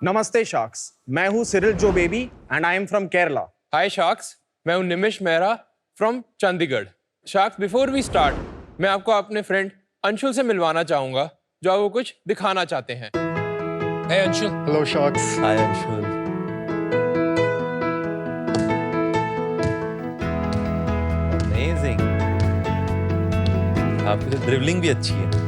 नमस्ते शार्क्स, मैं हूं Cyril Joe Baby and I am from Kerala. Hi sharks, मैं हूं Nimish Mehra from Chandigarh. Sharks, before we start, मैं आपको अपने फ्रेंड अंशुल से मिलवाना चाहूंगा, जो आपको कुछ दिखाना चाहते हैं। Hey अंशुल। Hello Sharks. हाय अंशुल। अमेजिंग, आपकी तो ड्रिबलिंग भी अच्छी है।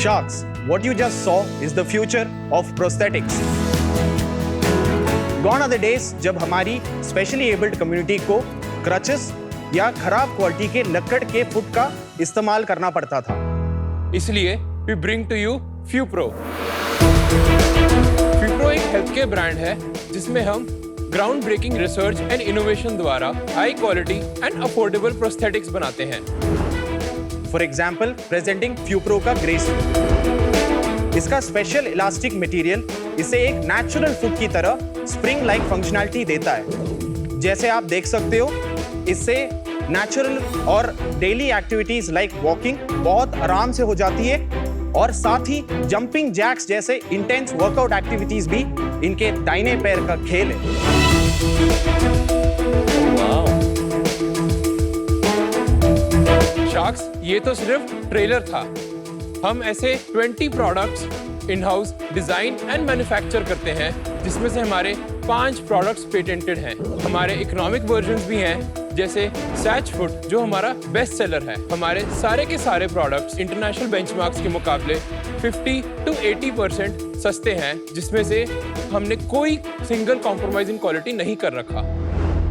Sharks, what you just saw is the future of prosthetics. Gone are the days जब हमारी स्पेशली एबल्ड कम्युनिटी को क्रचेस या खराब क्वालिटी के लक्कड़ के फुट का इस्तेमाल करना पड़ता था। इसलिए we bring to you Fupro. Fupro एक हेल्थ केयर ब्रांड है जिसमें हम ground breaking research and innovation द्वारा high quality and affordable prosthetics बनाते हैं। फॉर एग्जाम्पल, प्रेजेंटिंग फ्यूप्रो का ग्रेस। इसका स्पेशल इलास्टिक मटेरियल इसे एक नेचुरल फुट की तरह स्प्रिंग लाइक फंक्शनैलिटी देता है। जैसे आप देख सकते हो, इससे नेचुरल और डेली एक्टिविटीज लाइक वॉकिंग बहुत आराम से हो जाती है और साथ ही जंपिंग जैक्स जैसे इंटेंस वर्कआउट एक्टिविटीज भी इनके दाहिने पैर का खेल है। शार्क्स, ये तो सिर्फ ट्रेलर था। हम ऐसे 20 products in house design and manufacture करते हैं, जिसमें से हमारे 5 प्रोडक्ट्स पेटेंटेड हैं। हमारे इकोनॉमिक वर्जन्स भी हैं, जैसे सैच फुट जो हमारा बेस्ट सेलर है। हमारे सारे के सारे प्रोडक्ट्स इंटरनेशनल बेंचमार्क्स के मुकाबले 50 to 80% सस्ते हैं, जिसमें से हमने कोई सिंगल कॉम्प्रोमाइज इन क्वालिटी नहीं कर रखा।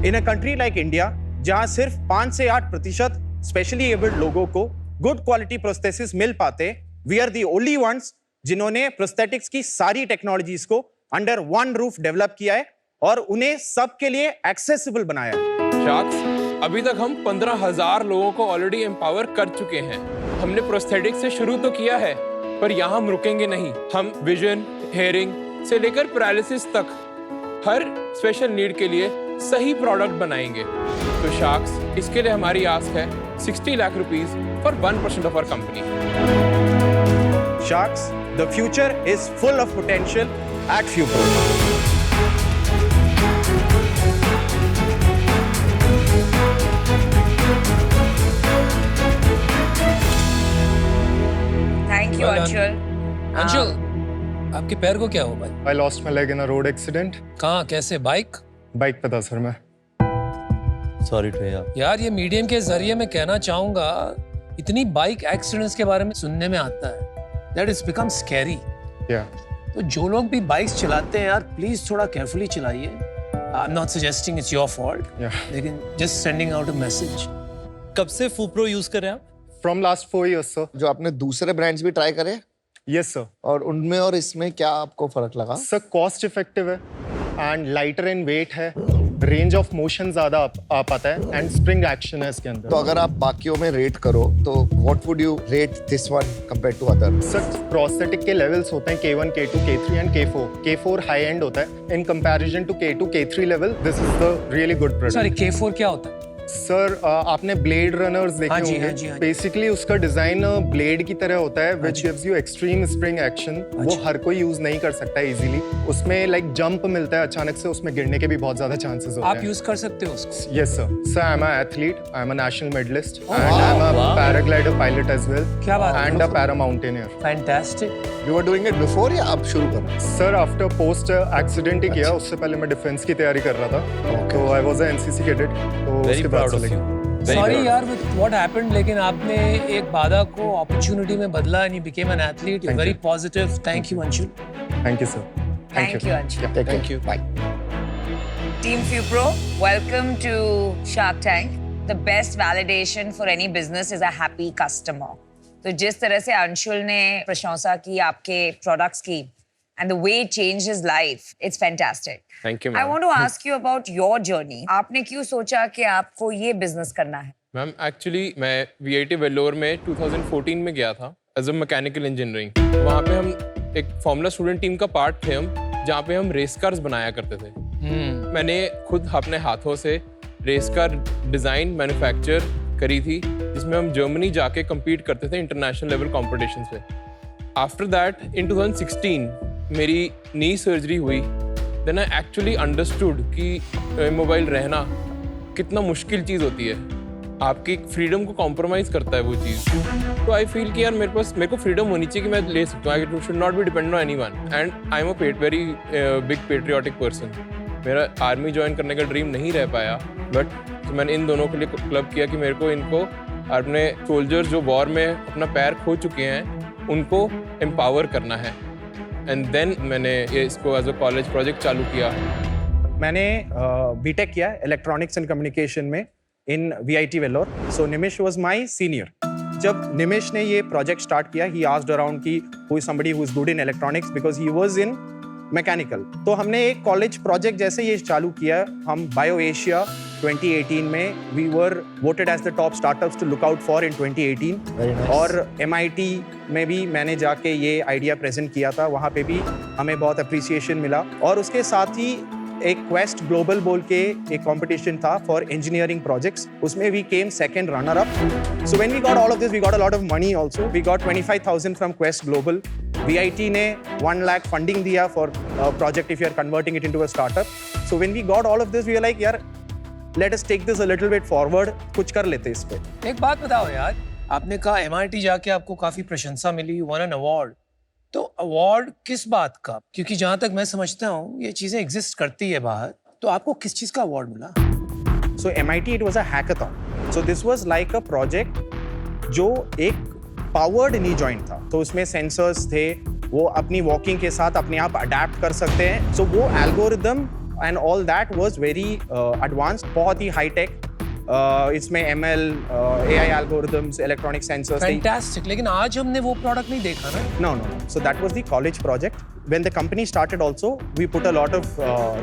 इन अ कंट्री लाइक इंडिया, जहां सिर्फ 5 से 8% स्पेशली एबल्ड लोगों को गुड क्वालिटी प्रोस्थेसिस मिल पाते, we are the only ones जिन्होंने प्रोस्थेटिक्स की सारी टेक्नोलॉजीज को अंडर वन रूफ डेवलप किया है और उन्हें सबके लिए एक्सेसिबल बनाया है। शार्क्स, अभी तक हम 15,000 लोगों को ऑलरेडी एम्पावर कर चुके हैं। हमने प्रोस्थेटिक्स से शुरू तो किया है, पर यहाँ हम रुकेंगे नहीं। हम विजन, हेयरिंग से लेकर पैरालिसिस तक हर स्पेशल नीड के लिए सही प्रोडक्ट बनाएंगे। तो शार्क्स, इसके लिए हमारी आस्क है 60 lakh rupees for 1% of our company. Sharks, the future is full of potential at Fupro. Thank you, Anshul. Anshul, आपके पैर को क्या हुआ भाई? I lost my leg in a road accident. कहाँ, कैसे, बाइक? बाइक पे था सर मैं। Sorry to hear. यार, ये मीडियम के जरिए मैं कहना चाहूंगा, इतनी बाइक एक्सीडेंट्स के बारे में सुनने में आता है, that is become scary. Yeah. तो जो लोग भी बाइक्स चलाते हैं यार, प्लीज थोड़ा केयरफुली चलाइए। आई am not suggesting it's your fault, Yeah. लेकिन just sending out a message. कब से फूप्रो यूज कर रहे हैं आप? From last 4 years sir. जो आपने दूसरे ब्रांड्स भी ट्राई करे Yes sir. और उनमें और इसमें क्या आपको फर्क लगा? सर कॉस्ट इफेक्टिव है एंड लाइटर इन वेट है, रेंज ऑफ मोशन ज्यादा आ पाता है एंड स्प्रिंग एक्शन है इसके अंदर। तो अगर आप बाकियों में रेट करो तो what would you rate this one compare to other? Sir prosthetic के लेवल्स होते हैं K1, K2, K3 and K4। K4 high end होता है in comparison to K2, K3 level. This is the really good product. Sorry, K4 क्या होता है? Sir आपने blade runners देखे हाँ जी, होंगे। हाँ जी, हाँ जी। बेसिकली उसका डिजाइन ब्लेड की तरह होता है which gives you extreme spring action. वो हर कोई यूज नहीं कर सकता इजीली। उसमें लाइक जंप मिलता है अचानक से, उसमें गिरने के भी बहुत ज्यादा चांसेस होते आप हैं। यूज कर सकते हो उसको? Yes sir. Sir I am a athlete, I am a national medallist and I am a paraglider pilot as well. क्या बात है? And a paramountaineer. Fantastic. You are doing it before या आप शुरू कर रहे हैं? सर आफ्टर पोस्ट एक्सीडेंट ही किया, उससे पहले मैं डिफेंस की तैयारी कर रहा था। तो I was a NCC cadet. तो वेरी उसके बाद प्राउड से ऑफ लेके यू। सॉरी यार विद व्हाट हैपेंड, लेकिन आपने एक बाधा को अपॉर्चुनिटी में बदला and you became an athlete. You Thank very you. Positive. Thank you Anshul. Thank you sir. Thank you, Anshul. Thank you. Bye. Team Fupro, welcome to Shark Tank. The best validation for any business is a happy customer. तो जिस तरह से अंशुल ने प्रशंसा की आपके products की and the way it changed his life, it's fantastic. Thank you I ma'am. want to ask you about your journey. आपने क्यों सोचा कि आपको ये बिजनेस करना है? मैम, एक्चुअली मैं VIT वेल्लोर में 2014 में गया था एज अ मैकेनिकल इंजीनियरिंग। वहाँ पे हम एक फॉर्मूला स्टूडेंट टीम का पार्ट थे हम, जहाँ पे हम रेस कार्स बनाया करते थे। मैंने खुद अपने हाथों से रेस कार डिज़ाइन, मैन्युफैक्चर करी थी जिसमें हम जर्मनी जाके compete करते थे इंटरनेशनल लेवल कॉम्पिटिशन्स पे। आफ्टर दैट इन 2016 मेरी नी सर्जरी हुई, देन आई एक्चुअली अंडरस्टूड कि मोबाइल रहना कितना मुश्किल चीज़ होती है, आपकी फ्रीडम को कॉम्प्रोमाइज़ करता है वो चीज़। तो आई फील कि यार मेरे को फ्रीडम होनी चाहिए कि मैं ले सकता हूँ, I should not be dependent on anyone, and I am a very big patriotic person. मेरा आर्मी ज्वाइन करने का ड्रीम नहीं रह पाया, बट तो मैंने इन दोनों के लिए क्लब किया कि मेरे को इनको अपने सोल्जर्स जो वॉर में अपना पैर खो चुके हैं उनको एम्पावर करना है, एंड देन मैंने ये इसको एज अ कॉलेज प्रोजेक्ट चालू किया। मैंने बीटेक किया इलेक्ट्रॉनिक्स एंड कम्युनिकेशन में इन VIT Vellore. So Nimish was my senior. जब निमिश ने ये प्रोजेक्ट स्टार्ट किया, ही आस्क्ड अराउंड कि who is somebody who is good in electronics because he was in mechanical. तो हमने एक कॉलेज प्रोजेक्ट जैसे ये चालू किया, हम बायो एशिया 2018 में we were voted as the top startups to look out for in 2018। nice. और MIT में भी मैंने जाके ये आइडिया प्रेजेंट किया था, वहाँ पे भी हमें बहुत अप्रिसिएशन मिला। और उसके साथ ही एक क्वेस्ट ग्लोबल बोल के एक कंपटीशन था फॉर इंजीनियरिंग प्रोजेक्ट्स, उसमें we came second runner up. So when we got all of this we got a lot of money also. We got 25,000 from Quest Global. VIT ने 1 lakh funding दिया for project if you are converting it into a startup. So when we got all of this we are like यार let us take this a little bit forward, कुछ कर लेते इस पे। एक बात बताओ यार, आपने कहा MIT जाके आपको काफी प्रशंसा मिली, वन एन अवार्ड, तो अवार्ड किस बात का? क्योंकि जहां तक मैं समझता हूँ ये चीजें एग्जिस्ट करती है बाहर, तो आपको किस चीज का अवार्ड मिला? So MIT it was a hackathon. So this was like a project जो एक powered knee joint था। तो उसमें सेंसर्स थे, वो अपनी वॉकिंग के साथ अपने आप अडेप्ट कर सकते हैं। So वो algorithm and all that was very advanced, बहुत ही हाई टेक। इसमें ML, AI algorithms, electronic sensors. Fantastic. लेकिन आज हमने वो प्रोडक्ट नहीं देखा ना। No. So that was the college project. When the company started also, we put a lot of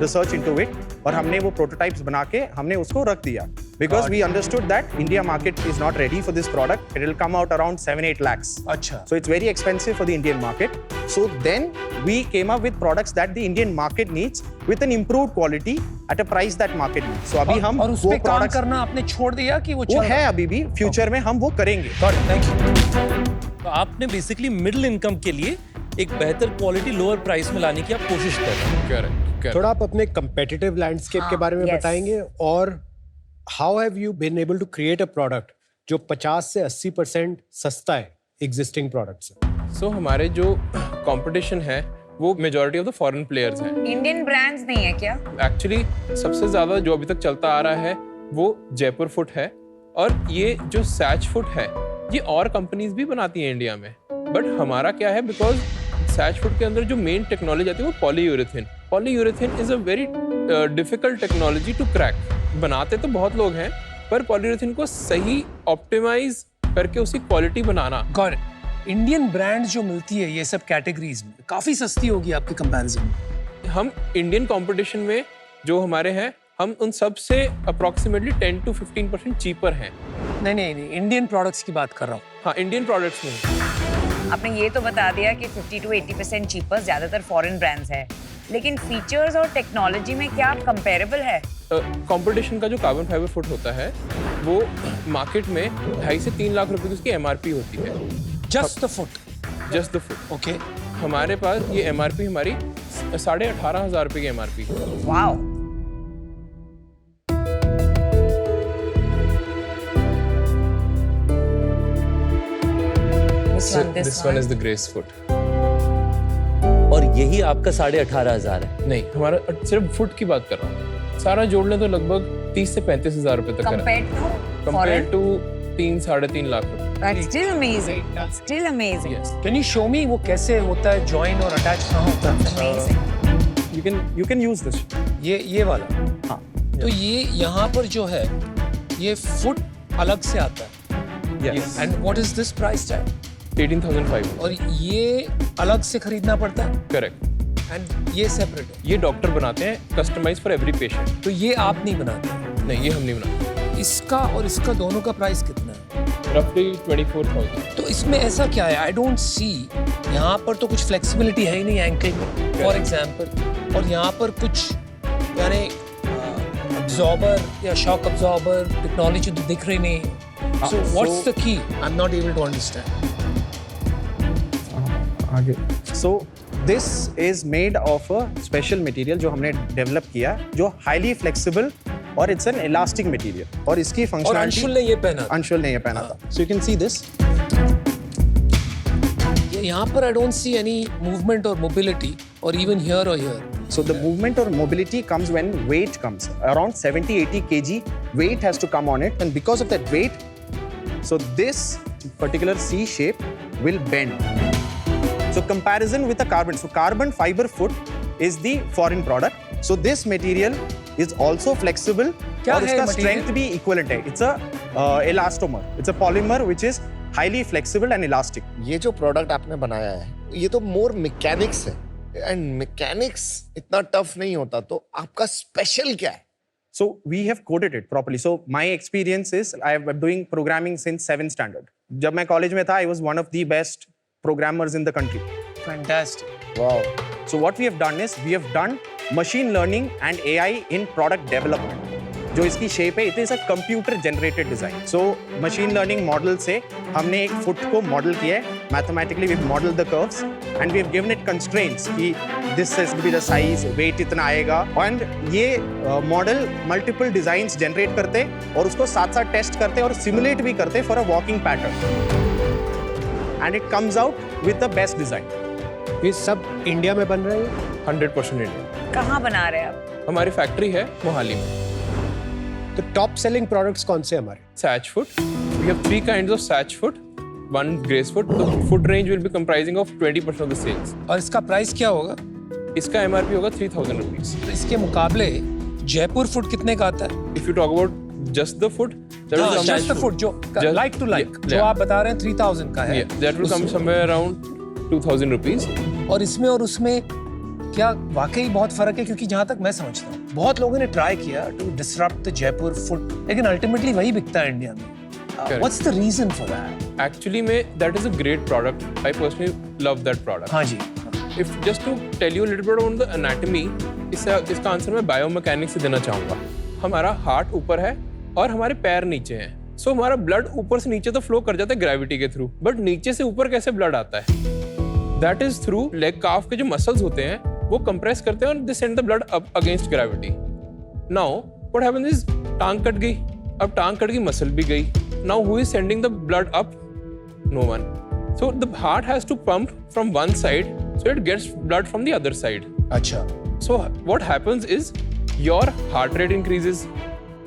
research into it. और हमने वो prototypes बना के हमने उसको रख दिया. Because we understood that India market is not ready for this product. It will come out around 7-8 lakhs. अच्छा। So it's very expensive for the Indian market. So then we came up with products that the Indian market needs with an improved quality at a price that market needs. So अभी हम और उस वो पे काम products करना आपने छोड़ दिया कि वो वो है अभी भी, फ्यूचर में हम वो करेंगे। Thank you. तो आपने बेसिकली मिडिल इनकम के लिए एक बेहतर क्वालिटी लोअर प्राइस में लाने की आप कोशिश कर रहे हैं। करेक्ट। थोड़ा आप अपने कंपेटिटिव लैंडस्केप के बारे में yes. बताएंगे, और how have you been able to create a product जो 50 से 80% सस्ता है एग्जिस्टिंग प्रोडक्ट से? सो हमारे जो कंपटीशन है वो majority of the foreign players हैं। इंडियन ब्रांड्स नहीं है क्या? एक्चुअली सबसे ज़्यादा जो अभी तक चलता आ रहा है वो जयपुर फुट है, और ये जो सैच फुट है ये और कंपनीज भी बनाती हैं इंडिया में, बट हमारा क्या है, बिकॉज सैच फुट के अंदर जो मेन टेक्नोलॉजी आती है वो polyurethane. Polyurethane is a very difficult technology to crack. बनाते तो बहुत लोग हैं, पर पॉलीयूरेथिन को सही ऑप्टिमाइज करके उसकी quality banana. Got it. Indian brands जो मिलती है ये सब कैटेगरीज में काफी सस्ती होगी आपके कंपैरिजन में। हम इंडियन कंपटीशन में जो हमारे हैं, हम उन सब से अप्रॉक्सीमेटली 10 to 15% चीपर हैं। नहीं, इंडियन प्रोडक्ट्स की बात कर रहा हूँ। हाँ, इंडियन प्रोडक्ट्स में। आपने ये तो बता दिया कि 50 to 80% चीपर ज्यादातर फॉरेन ब्रांड्स हैं, लेकिन फीचर्स और टेक्नोलॉजी में क्या कंपेरेबल है? कंपटीशन का जो कार्बन फाइबर फुट होता है वो मार्केट में 2.5 से 3 लाख रुपए की उसकी MRP होती है। Just the foot. Just the foot. Okay. हमारे पास ये MRP हमारी 18,500 रुपए की MRP है। Wow. This one is the Grace foot. और यही आपका 18,500 है? नहीं, हमारा सिर्फ फुट की बात कर रहा हूँ। सारा जोड़ लें तो लगभग 30 से 35,000 रुपए तक है। Compared टू 3-3.5 लाख रुपए। That's still amazing. That's still amazing. Yes. Can you show मी वो कैसे होता है, जॉइन और अटैच कहाँ होता है? Amazing. You can use this. ये वाला। हाँ। तो ये यहाँ पर जो है ये फुट अलग से आता है। Yes. And what is this price tag? 18,500। और ये अलग से खरीदना पड़ता है करेक्ट। एंड ये सेपरेट है? ये डॉक्टर बनाते हैं, कस्टमाइज फॉर एवरी पेशेंट। तो ये आप नहीं बनाते? नहीं, ये हम नहीं बनाते। इसका और इसका दोनों का प्राइस कितना है? रफली 24,000। तो इसमें ऐसा क्या है? I don't see. यहाँ पर तो कुछ फ्लेक्सिबिलिटी है ही नहीं एंकल में फॉर एग्जाम्पल, और यहाँ पर कुछ यानी अब्जॉर्बर या शॉक अब्जॉर्बर टेक्नोलॉजी तो दिख रही नहीं है। So what's the key? I'm not able to understand. So this is made of a special material जो हमने develop किया है, जो highly flexible और it's an elastic material. और इसकी और functionality अंशुल ने ये पहना था। अंशुल ने ये पहना था. So you can see this. यहाँ पर I don't see any movement or mobility or even here or here. So the movement or mobility comes when weight comes. Around 70-80 kg weight has to come on it, and because of that weight, so this particular C shape will bend. So comparison with a carbon. So carbon fiber foot is the foreign product. So this material is also flexible. क्या और है इसका material? strength भी equivalent है. It's a elastomer. It's a polymer which is highly flexible and elastic. ये जो product आपने बनाया है ये तो मोर मैकेनिक्स है एंड मैकेनिक्स इतना टफ नहीं होता तो आपका स्पेशल क्या है? So we have coded it properly. So my experience is I am doing programming since 7th standard. जब मैं college में था, I was one of the best programmers in the country. Fantastic. Wow. So what we have done is we have done machine learning and AI in product development. जो इसकी shape है, it is a computer generated design. So machine learning model से हमने एक foot को model किया है. Mathematically we've modeled the curves and we've given it constraints कि this has to be the size, weight इतना आएगा. And ये model multiple designs generate करते और उसको साथ-साथ test करते और simulate भी करते for a walking pattern. And it comes out with the best design. ये सब इंडिया में बन रहे हैं. 100% इंडिया। कहाँ बना रहे हैं आप? हमारी फैक्ट्री है मोहाली में। तो टॉप सेलिंग प्रोडक्ट्स कौन से हमारे? Satch foot. We have 3 kinds of Satch foot. One grace foot. The foot range will be comprising of 20% of the sales. और इसका प्राइस क्या होगा? इसका MRP होगा 3,000 rupees. तो इसके मुकाबले जयपुर फुट कितने का आता है? If you talk about just the foot, that will come just the foot जो Just- like to like yeah, जो yeah. आप बता रहे हैं 3000 का है। Yeah, that will come somewhere around 2,000 rupees. और इसमें और उसमें क्या वाकई बहुत फर्क है? क्योंकि जहां तक मैं समझता हूँ बहुत लोगों ने ट्राई किया to disrupt the Jaipur foot, लेकिन अल्टीमेटली वही बिकता है इंडिया में। What's the reason for that? Actually, that is a great product. I personally love that product. हाँ जी। If just to tell you a little bit about the anatomy, इसका answer मैं biomechanics से देना चाहूँगा। हमारा हार्ट ऊपर है और हमारे पैर नीचे हैं। सो हमारा ब्लड ऊपर से नीचे तो फ्लो कर जाता है ग्रेविटी के थ्रू, बट नीचे से ऊपर कैसे ब्लड आता है? दैट इज थ्रू लेग काफ के जो मसल्स होते हैं वो कंप्रेस करते हैं और they send the blood up against gravity. Now what happens is टांग कट गई, अब टांग कट गई मसल भी गई। Now who is sending the blood up? No one. So the heart has to pump from one side, so it gets blood from the other side. अच्छा। So what happens is your heart rate increases,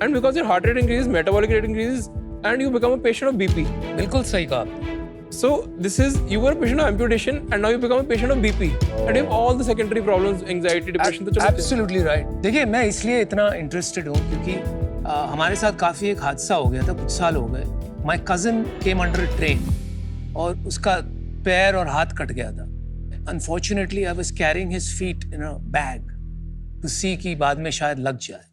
and because your heart rate increases, metabolic rate increases, and you become a patient of BP. बिल्कुल सही कहा आपने। So this is you were a patient of amputation, and now you become a patient of BP, and you have all the secondary problems, anxiety, depression. तो चलो Absolutely right. देखिए मैं इसलिए इतना इंटरेस्टेड हूँ क्योंकि हमारे साथ काफी एक हादसा हो गया था, कुछ साल हो गए। My cousin came under a train और उसका पैर और हाथ कट गया था। Unfortunately, I was carrying his feet in a bag to see कि बाद में शायद लग जाए।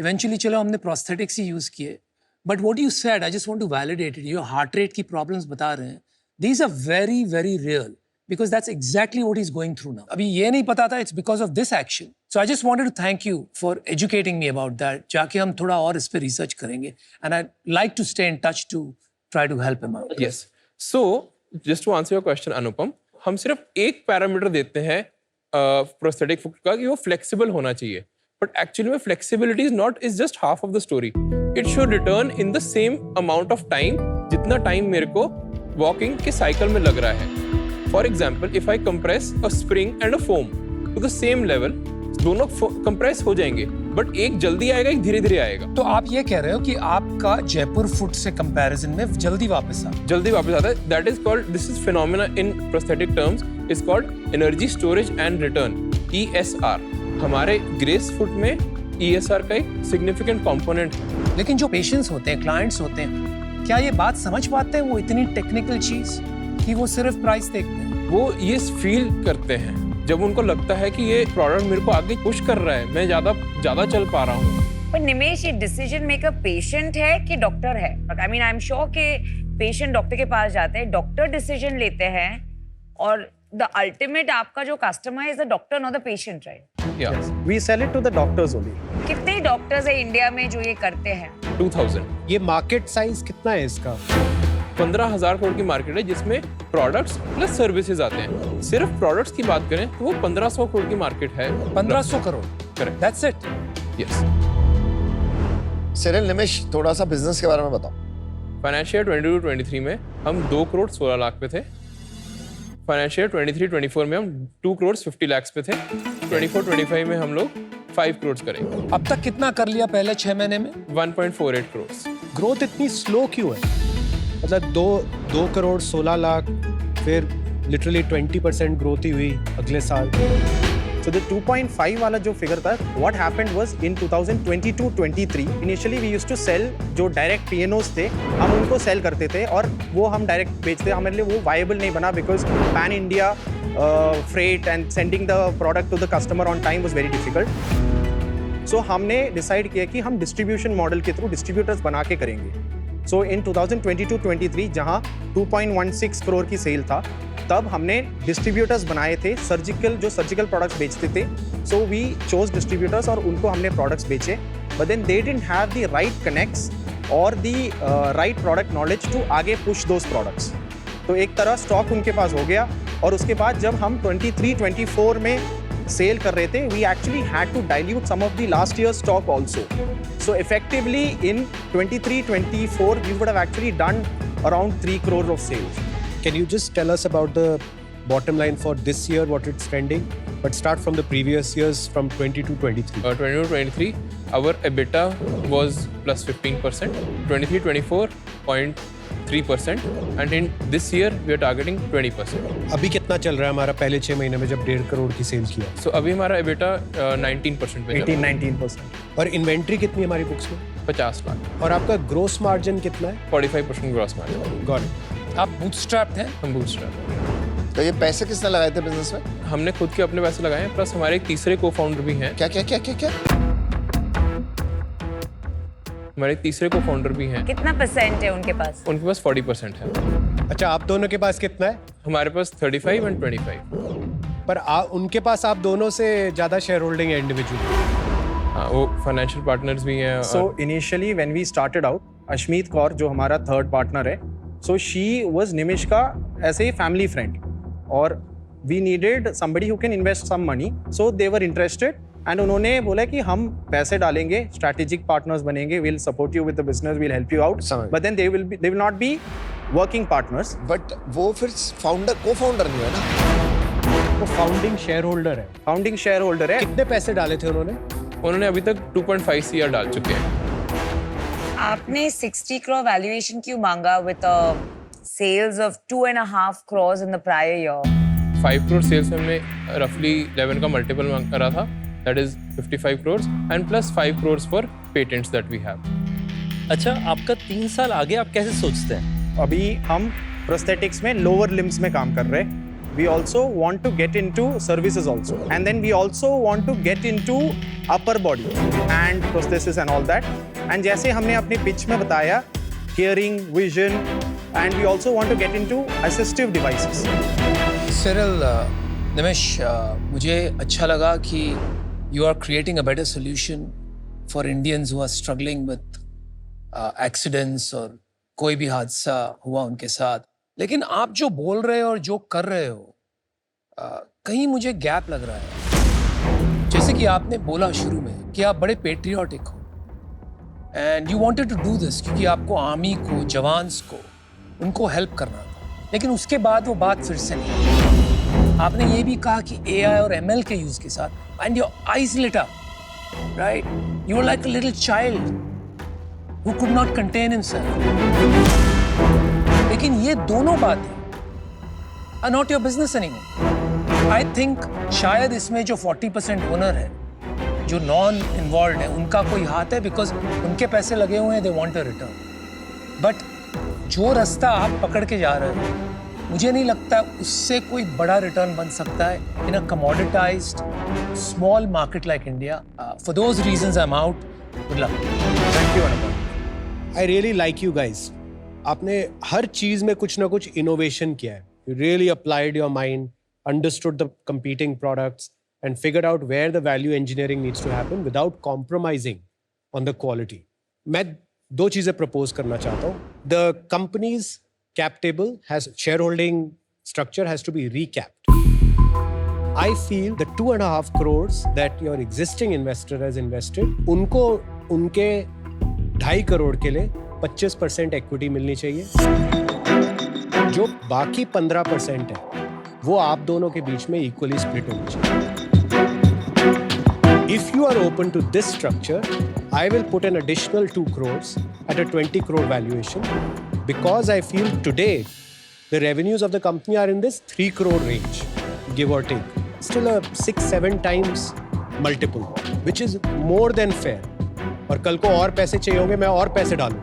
Eventually चलो हमने prosthetics ही use किए। But what you said, I just want to validate it. Your heart rate की problems बता रहे हैं। These are very, very real because that's exactly what he's going through now. अभी ये नहीं पता था, it's because of this action. So I just wanted to thank you for educating me about that. जाके हम थोड़ा और इस पे research करेंगे। And I'd like to stay in touch to try to help him out. Yes. So just to answer your question, Anupam, हम सिर्फ एक पैरामीटर देते हैं प्रोस्थेटिक फुट का कि वो फ्लेक्सिबल होना चाहिए, बट एक्चुअली में flexibility is just half of the story. It should return in the same amount of time जितना टाइम मेरे को वॉकिंग के साइकिल में लग रहा है। For example, if I compress a spring and a foam to the same level, दोनों compress हो जाएंगे, बट एक जल्दी आएगा, एक धीरे धीरे आएगा। तो आप ये कह रहे हो कि आपका जयपुर फुट से कंपैरिजन में जल्दी वापस आता है। That is called, this is phenomena in prosthetic terms, is called energy storage and return, ESR। हमारे ग्रेस फुट में ESR का एक सिग्निफिकेंट कंपोनेंट है। लेकिन जो पेशेंट्स होते हैं, क्लाइंट्स होते हैं, क्या ये बात समझ पाते हैं वो इतनी टेक्निकल चीज कि वो सिर्फ प्राइस देखते हैं? वो ये फील करते हैं जब उनको लगता है कि ये प्रोडक्ट मेरे को आगे पुश कर रहा है, मैं ज्यादा चल पा रहा हूँ। पर निमेश, ये डिसीजन मेकर पेशेंट है कि डॉक्टर है? I mean I am sure कि पेशेंट डॉक्टर के पास जाते हैं, डॉक्टर डिसीजन लेते हैं, और द अल्टीमेट आपका जो कस्टमर है is the doctor, not the patient, right? Yeah. We sell it to the doctors only. कितने डॉक्टर्स है इंडिया में जो ये करते हैं? 2000। ये मार्केट साइज कितना है इसका? 15,000 करोड़ की मार्केट है जिसमें प्रोडक्ट्स प्लस सर्विसेज आते हैं। सिर्फ प्रोडक्ट्स की बात करें तो वो 1500 करोड़ की मार्केट है। 1500 crore, correct, that's it. Yes. Cyril, Nimish, थोड़ा सा बिजनेस के बारे में बताओ। फाइनेंशियल 22-23 में हम 2 करोड़ 16 लाख पे थे। फाइनेंशियल 23-24 में हम 2 करोड़ 50 लाख पे थे। 24-25 में हम लोग 5 करोड़ करेंगे। अब तक कितना कर लिया पहले 6 महीने में? 1.48 करोड़। ग्रोथ इतनी स्लो क्यों है? मतलब 2 करोड़ 16 लाख, फिर लिटरली 20% ग्रोथ ही हुई अगले साल। So the 2.5 वाला जो फिगर था, what happened was in 2022-23 initially we used to sell जो डायरेक्ट P&Os थे, हम उनको सेल करते थे और वो हम डायरेक्ट बेचते, हमारे लिए वो वायबल नहीं बना because pan India freight and sending the product to the customer on time was very difficult. So हमने डिसाइड किया कि हम डिस्ट्रीब्यूशन मॉडल के थ्रू डिस्ट्रीब्यूटर्स बना के करेंगे। सो इन 2022-23 जहाँ 2.16 करोड़ की सेल था, तब हमने डिस्ट्रीब्यूटर्स बनाए थे सर्जिकल प्रोडक्ट्स बेचते थे। सो वी चोज डिस्ट्रीब्यूटर्स और उनको हमने प्रोडक्ट्स बेचे, but then they didn't have the right connects और the right product knowledge to आगे पुश दोज प्रोडक्ट्स। तो एक तरह स्टॉक उनके पास हो गया और उसके बाद जब हम 23-24 में सेल कर रहे थे, we actually had to dilute some of the last year's stock also. So effectively in 23-24 we would have actually done around 3 crore of sales. Can you just tell us about the bottom line for this year, what it's trending? But start from the previous years, from 22-23. 22-23 our EBITDA was plus 15%, 23-24 0.3%, and in this year we are targeting 20%. अभी कितना चल रहा है हमारा पहले 6 महीने में जब 1.5 करोड़ की सेल किया? So अभी हमारा EBITDA 19% पे 18-19%. और इन्वेंट्री कितनी है हमारी बुक्स में? 50 लाख। और आपका ग्रोस मार्जिन कितना है? 45% ग्रॉस मार्जिन। Got it. आप बूटस्ट्रैप्ड हैं? हम बूटस्ट्रैप। तो ये पैसे किसने लगाए थे बिजनेस में? हमने खुद के अपने पैसे लगाए हैं, प्लस हमारे एक तीसरे को फाउंडर भी हैं। क्या क्या क्या क्या क्या? हमारे तीसरे को फाउंडर भी हैं। कितना परसेंट है उनके पास? उनके पास 40% है। अच्छा, आप दोनों के पास कितना है? हमारे पास 35 and 25। पर उनके पास आप दोनों से ज्यादा शेयर होल्डिंग है इंडिविजुअल। हाँ, वो फाइनेंशियल पार्टनर्स भी हैं। So initially when we started out, Ashmeet Kaur जो हमारा थर्ड पार्टनर है, so she was निमिष का ऐसे ही फैमिली फ्रेंड और we needed somebody who can invest some money, so they were interested and उन्होंने बोला कि हम पैसे डालेंगे, स्ट्रैटेजिक पार्टनर्स बनेंगे, we'll support you with the business, we'll help you out, समझ। but then they will not be working partners. But वो फिर फाउंडर को फाउंडर नहीं है ना? वो फाउंडिंग शेयर होल्डर है। फाउंडिंग शेयर होल्डर है। कितने पैसे डाले थे उन्होंने? उन्होंने अभी तक 2.5 CR डाल चुके हैं। आपने 60 crore valuation क्यों मांगा with sales of 2.5 crores in the prior year? 5 crore sales में हमने रफली 11 का मल्टीपल मांग करा था, that is 55 crore and plus 5 crore for patents that we have. अच्छा, आपका 3 साल आगे आप कैसे सोचते हैं? अभी हम प्रोस्थेटिक्स में लोअर लिम्स में काम कर रहे हैं। We also want to get into services also, and then we also want to get into upper body and prosthesis and all that. And जैसे हमने अपने pitch में बताया, hearing, vision, and we also want to get into assistive devices. Cyril, Nimish, मुझे अच्छा लगा कि you are creating a better solution for Indians who are struggling with accidents और कोई भी हादसा हुआ उनके साथ। लेकिन आप जो बोल रहे हो और जो कर रहे हो, कहीं मुझे गैप लग रहा है। जैसे कि आपने बोला शुरू में कि आप बड़े पेट्रियाटिक हो and you wanted to do this क्योंकि आपको आर्मी को, जवान्स को, उनको हेल्प करना था। लेकिन उसके बाद वो बात फिर से नहीं। आपने ये भी कहा कि AI और ML के यूज के साथ and your eyes lit up, right? You are like a little child who could not contain himself. लेकिन ये दोनों बातें are not your business anymore. I think शायद इसमें जो 40% ओनर है, जो नॉन इन्वॉल्व है, उनका कोई हाथ है बिकॉज उनके पैसे लगे हुए हैं, they want a return. But जो रास्ता आप पकड़ के जा रहे हो, मुझे नहीं लगता उससे कोई बड़ा रिटर्न बन सकता है in a commoditized small market like India. For those reasons I'm out. Good luck. Thank you, Anupam. I really like you guys. आपने हर चीज में कुछ ना कुछ इनोवेशन किया है। You really applied your mind, understood the competing products, and figured out where the value engineering needs to happen without compromising on the quality. मैं दो चीजें प्रपोज करना चाहता हूँ. The company's cap table has shareholding structure has to be recapped. I feel the 2.5 crores that your existing investor has invested, उनको उनके 2.5 करोड़ के लिए 25% equity मिलनी चाहिए. जो बाकी 15% है वो आप दोनों के बीच में equally split होनी चाहिए. If you are open to this structure, I will put an additional 2 crores at a 20 crore valuation because I feel today the revenues of the company are in this 3 crore range, give or take. Still a 6-7 times multiple, which is more than fair. और कल को और पैसे चाहिए होंगे, मैं और पैसे डालूं.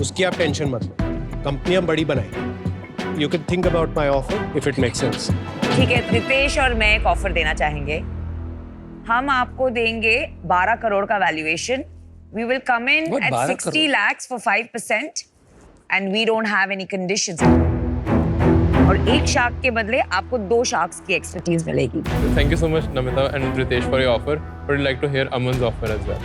उसकी आप टेंशन मत लो. कंपनी हम बड़ी बनाएंगे. You can think about my offer if it makes sense. ठीक है, रितेश और मैं एक ऑफर देना चाहेंगे. हम आपको देंगे 12 करोड़ का valuation. We will come in What, at 12 60 lakhs for 5% and we don't have any conditions. और एक शार्क के बदले आपको 2 शार्क्स की एक्सपर्टीज मिलेगी. Thank you so much, Namita and Ritesh, for your offer. Would like to hear Aman's offer as well.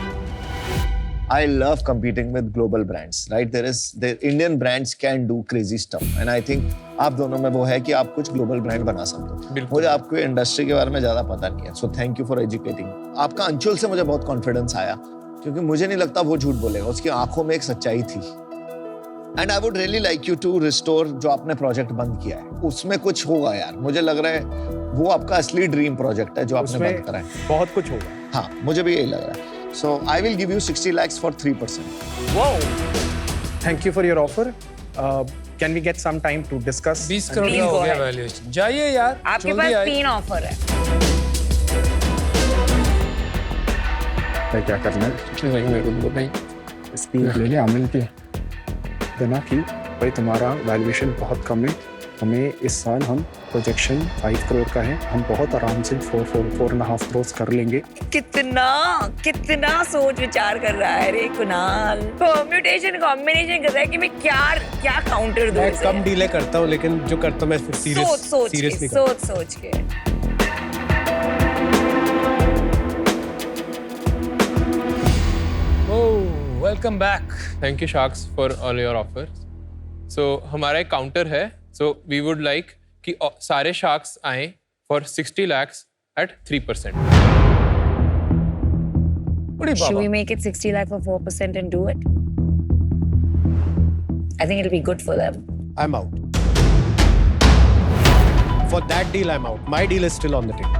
I love competing with global brands, right? The Indian brands can do crazy stuff, and I think आप दोनों में वो है कि आप कुछ global brand बना सकते हो. मुझे आपको इंडस्ट्री के बारे में ज़्यादा पता नहीं है, so thank you for educating. आपका अंशुल से मुझे बहुत कॉन्फिडेंस आया, क्योंकि मुझे नहीं लगता वो झूठ बोलेगा. उसकी आंखों में एक सच्चाई थी. And I would really like you to restore जो आपने प्रोजेक्ट बंद किया है, उसमें कुछ होगा यार. मुझे लग रहा है वो आपका असली ड्रीम प्रोजेक्ट है जो आपने बंद करा है. बहुत कुछ होगा. हाँ, मुझे भी यही लग रहा है. So I will give you 60 lakhs for 3%. Wow. Thank you for your offer. Can we get some time to discuss? 20 crore Please का हो go गया ahead. वैल्यूएशन. जाइए यार. आपके जल्दी पास आइए. 3 ऑफर है. क्या करना है? इसकी ले ले अमिल की देना कि भाई तुम्हारा वैल्यूएशन बहुत कम है, हमें इस साल हम प्रोजेक्शन 5 करोड़ का है, हम बहुत आराम से 4.5 करोड़ कर लेंगे. कितना सोच विचार कर रहा है रे कुणाल. कॉम्बिनेशन कर रहा है कि मैं क्या काउंटर दूं. मैं कम डीले करता हूँ, लेकिन जो करता हूँ मैं फिर सीरियसली सोच के. Welcome back. Thank you, Sharks, for all your offers. So हमारा एक काउंटर है. So we would like कि सारे Sharks आएं for 60 lakhs at 3%. Should we make it 60 lakh for 4% and do it? I think it'll be good for them. I'm out. For that deal, I'm out. My deal is still on the table.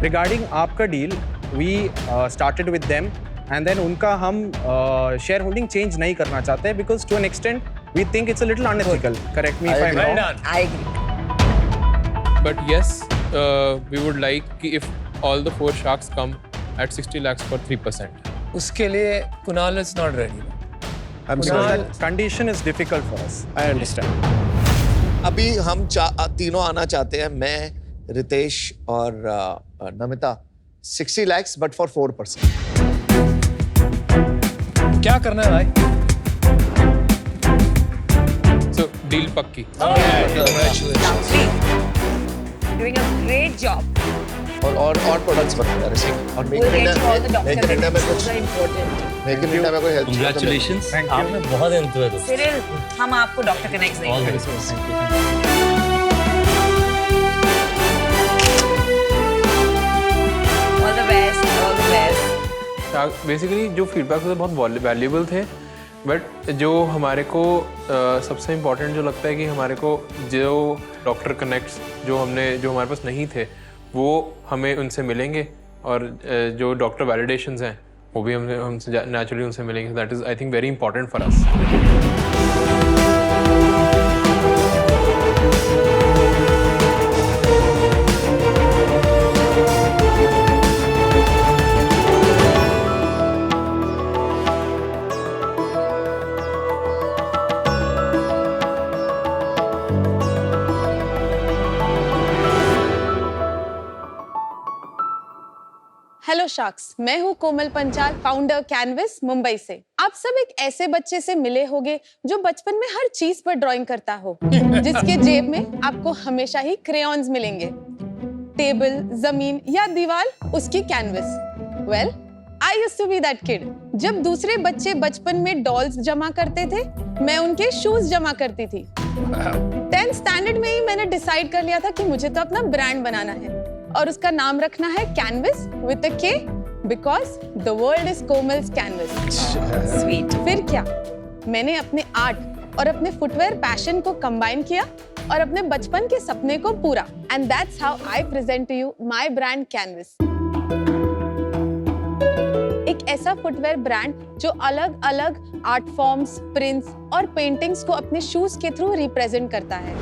Regarding आपका deal, we started with them. And then उनका हम share holding change नहीं करना चाहते because to an extent we think it's a little unethical. Correct me if I'm wrong. I agree. But yes, we would like कि if all the 4 Sharks come at 60 lakhs for 3%. उसके लिए Kunal is not ready. I'm Because sorry. that condition is difficult for us. I understand. अभी हम तीनों आना चाहते हैं, मैं, रितेश और नमिता. 60 lakhs but for 4%. क्या करना है भाई? So deal पक्की. Congratulations. Doing a great job. और प्रोडक्ट्स बनाना है जैसे. और make We'll in get you all the India doctor में connections. कुछ, Those are important. Make in India में कोई हेल्प. Congratulations. आपने बहुत एंथुसियास्ट हो. Cyril, हम आपको डॉक्टर कनेक्ट्स All देंगे. the best. All the best. All the best. Basically जो फीडबैक थे बहुत वैल्यूबल थे, बट जो हमारे को सबसे इम्पोर्टेंट जो लगता है कि हमारे को जो डॉक्टर कनेक्ट्स जो हमारे पास नहीं थे वो हमें उनसे मिलेंगे, और जो डॉक्टर वैलिडेशंस हैं वो भी हमसे नेचुरली उनसे मिलेंगे. That is I think very important for us. Hello sharks, मैं हूँ कोमल पंचाल, फाउंडर कैनवस मुंबई से. आप सब एक ऐसे बच्चे से मिले होंगे जो बचपन में हर चीज पर ड्राइंग करता हो, जिसके जेब में आपको हमेशा ही क्रेयॉन्स मिलेंगे. टेबल, जमीन या दीवार उसकी canvas. Well, I used to be that kid. जब दूसरे बच्चे बचपन में डॉल्स जमा करते थे, मैं उनके शूज जमा करती थी। 10th स्टैंडर्ड में ही मैंने डिसाइड कर लिया था कि मुझे तो अपना ब्रांड बनाना है और उसका नाम रखना है कैनवस विद अ के, because the world is Komal's canvas. Sweet. फिर क्या, मैंने अपने आर्ट और अपने फुटवेयर पैशन को कंबाइन किया और अपने बचपन के सपने को पूरा। And that's how I present to you my brand canvas. एक ऐसा फुटवेयर ब्रांड जो अलग अलग आर्ट फॉर्म्स, प्रिंट्स और पेंटिंग्स को अपने शूज के थ्रू रिप्रेजेंट करता है।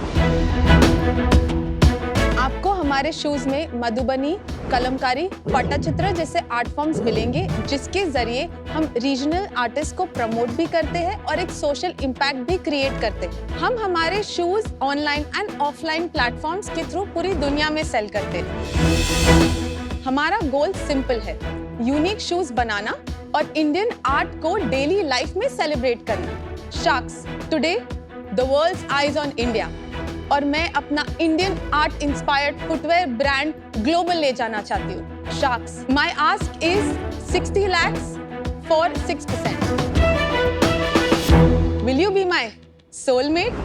आपको हमारे शूज में मधुबनी, कलमकारी, पट्टचित्र जैसे आर्ट फॉर्म्स मिलेंगे, जिसके जरिए हम रीजनल आर्टिस्ट को प्रमोट भी करते हैं और एक सोशल इम्पैक्ट भी क्रिएट करते हैं। हम हमारे shoes online and offline platforms के थ्रू पूरी दुनिया में सेल करते हैं। हमारा गोल सिंपल है, यूनिक शूज बनाना और इंडियन आर्ट को डेली लाइफ में सेलिब्रेट करना। Sharks, today the world's eyes on India, और मैं अपना Indian art inspired footwear brand global ले जाना चाहती हूँ। Sharks, my ask is 60 lakhs for 6%. Will you be my soulmate?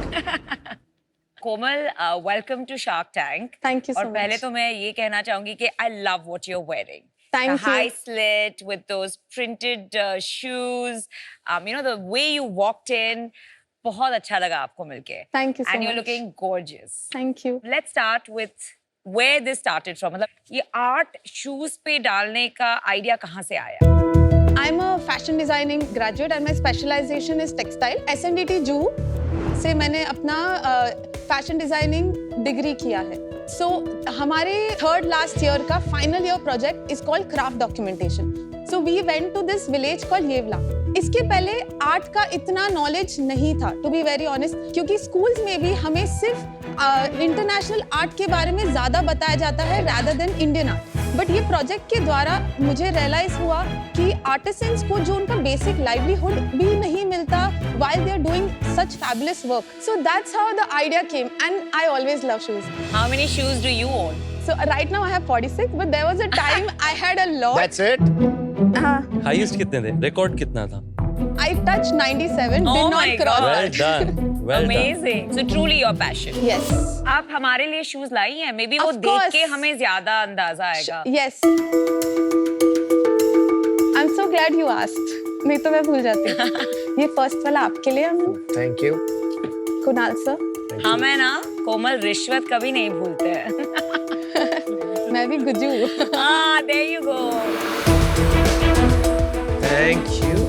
Komal, welcome to shark tank. Thank you so और पहले much. तो मैं ये कहना चाहूंगी कि I love what you are wearing. Thank the you. high slit with those printed shoes, you know, the way you walked in, बहुत अच्छा लगा आपको मिलके। Thank you so And you're much. looking gorgeous. Thank you. Let's start with where this started from. मतलब ये art shoes पे डालने का आइडिया कहाँ से आया? I'm a fashion designing graduate and my specialization is textile. SNDT Juhu से मैंने अपना फैशन डिजाइनिंग डिग्री किया है। So हमारे थर्ड लास्ट ईयर का final year project is called craft documentation. So we went to this village called Yeola. इसके पहले art का इतना नॉलेज नहीं था, टू बी वेरी ऑनेस्ट, क्योंकि स्कूल्स में भी हमें सिर्फ इंटरनेशनल आर्ट के बारे में ज्यादा बताया जाता है rather than Indian art. But ये प्रोजेक्ट के द्वारा मुझे रियलाइज हुआ कि आर्टिसंस को जो उनका बेसिक लाइवलीहुड भी नहीं मिलता while they are doing such fabulous work. So that's how the idea came, and I always love shoes. How many shoes do you own? So right now I have 46, but there was a time I had a lot. That's it? Highest कितने थे? Record कितना था? I touched 97, Oh did my not cross God. Well that. done. Well done. Amazing. So truly your passion. Yes. आप हमारे लिए shoes लाई हैं, may be वो Of देख course. के हमें ज्यादा अंदाजा आएगा। Yes. I'm so glad you asked. नहीं तो मैं भूल जाती। ये फर्स्ट वाला आपके लिए हम Thank you. कुणाल सर। हम है ना कोमल, रिश्वत कभी नहीं भूलते हैं। मैं भी Gujju. Ah, there you go. Thank you.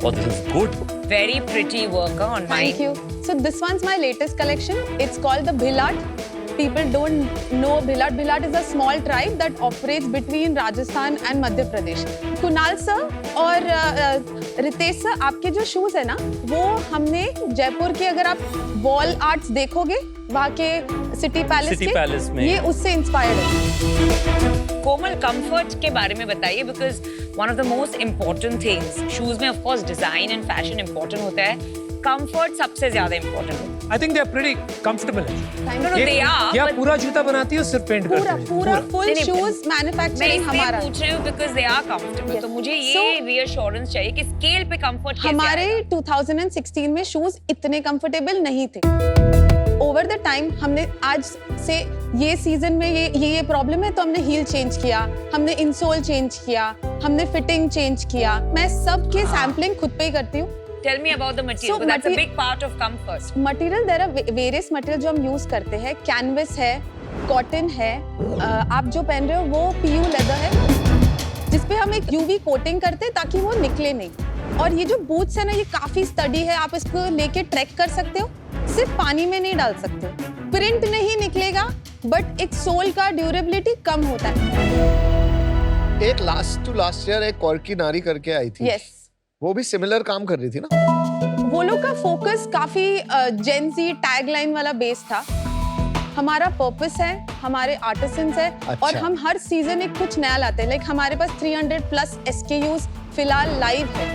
Oh, this is good. Very pretty work on Thank mine. you. So this one's my latest collection. It's called the Bhilat. People don't know Bhilat. Bhilat is a small tribe that operates between Rajasthan and Madhya Pradesh. Kunal sir और Ritesh sir, आपके जो shoes है ना, वो हमने जयपुर के, अगर आप वॉल आर्ट्स देखोगे वहाँ के सिटी पैलेस में ये उससे इंस्पायर्ड है। कोमल, कंफर्ट के बारे में बताइए, because one of the most important things, shoes में of course design and fashion important होता है, कंफर्ट सबसे ज्यादा इम्पोर्टेंट होता है। I think they are pretty comfortable. No, they are, क्या but- पूरा जूता बनाती हो सिर्फ पेंट करती पूरा हो? पूरा फुल नहीं, शूज मैं मैन्युफैक्चरिंग इसलिए हमारा। पूछ रही हूँ because they are comfortable. Yes. तो मुझे ये So- रीअश्योरेंस चाहिए कि स्केल पे कंफर्ट कैसे हमारे आएगा? 2016 में शूज इतने कंफर्टेबल नहीं थे। ओवर द टाइम हमने आज से ये सीजन में ये प्रॉब्लम है, तो हमने हील चेंज किया, हमने इंसोल चेंज किया, हमने फिटिंग चेंज किया। मैं सबके सैम्पलिंग खुद पे ही करती हूँ। Tell me about the material, So because that's a mate- big part of comfort. Material, there are various material जो हम यूज करते हैं। कैनवस है, कॉटन है, आप जो पहन रहे हो वो PU लेदर है, जिसपे हम एक UV कोटिंग करते हैं ताकि वो निकले नहीं। और ये जो बूट्स है ना, ये काफी स्टडी है, आप इसको लेके ट्रैक कर सकते हो, सिर्फ पानी में नहीं डाल सकते। प्रिंट नहीं निकलेगा, बट एक सोल का ड्यूरेबिलिटी कम होता है। एक लास्ट ईयर एक कॉर्की नारी करके आई थी। यस, वो भी सिमिलर काम कर रही थी ना? वो लोग का फोकस काफी जेंजी टैगलाइन वाला बेस था। हमारा पर्पस है, हमारे आर्टिसंस है, अच्छा। और हम हर सीजन एक कुछ नया लाते हैं। लाइक हमारे पास 300+ SKUs फिलहाल लाइव है।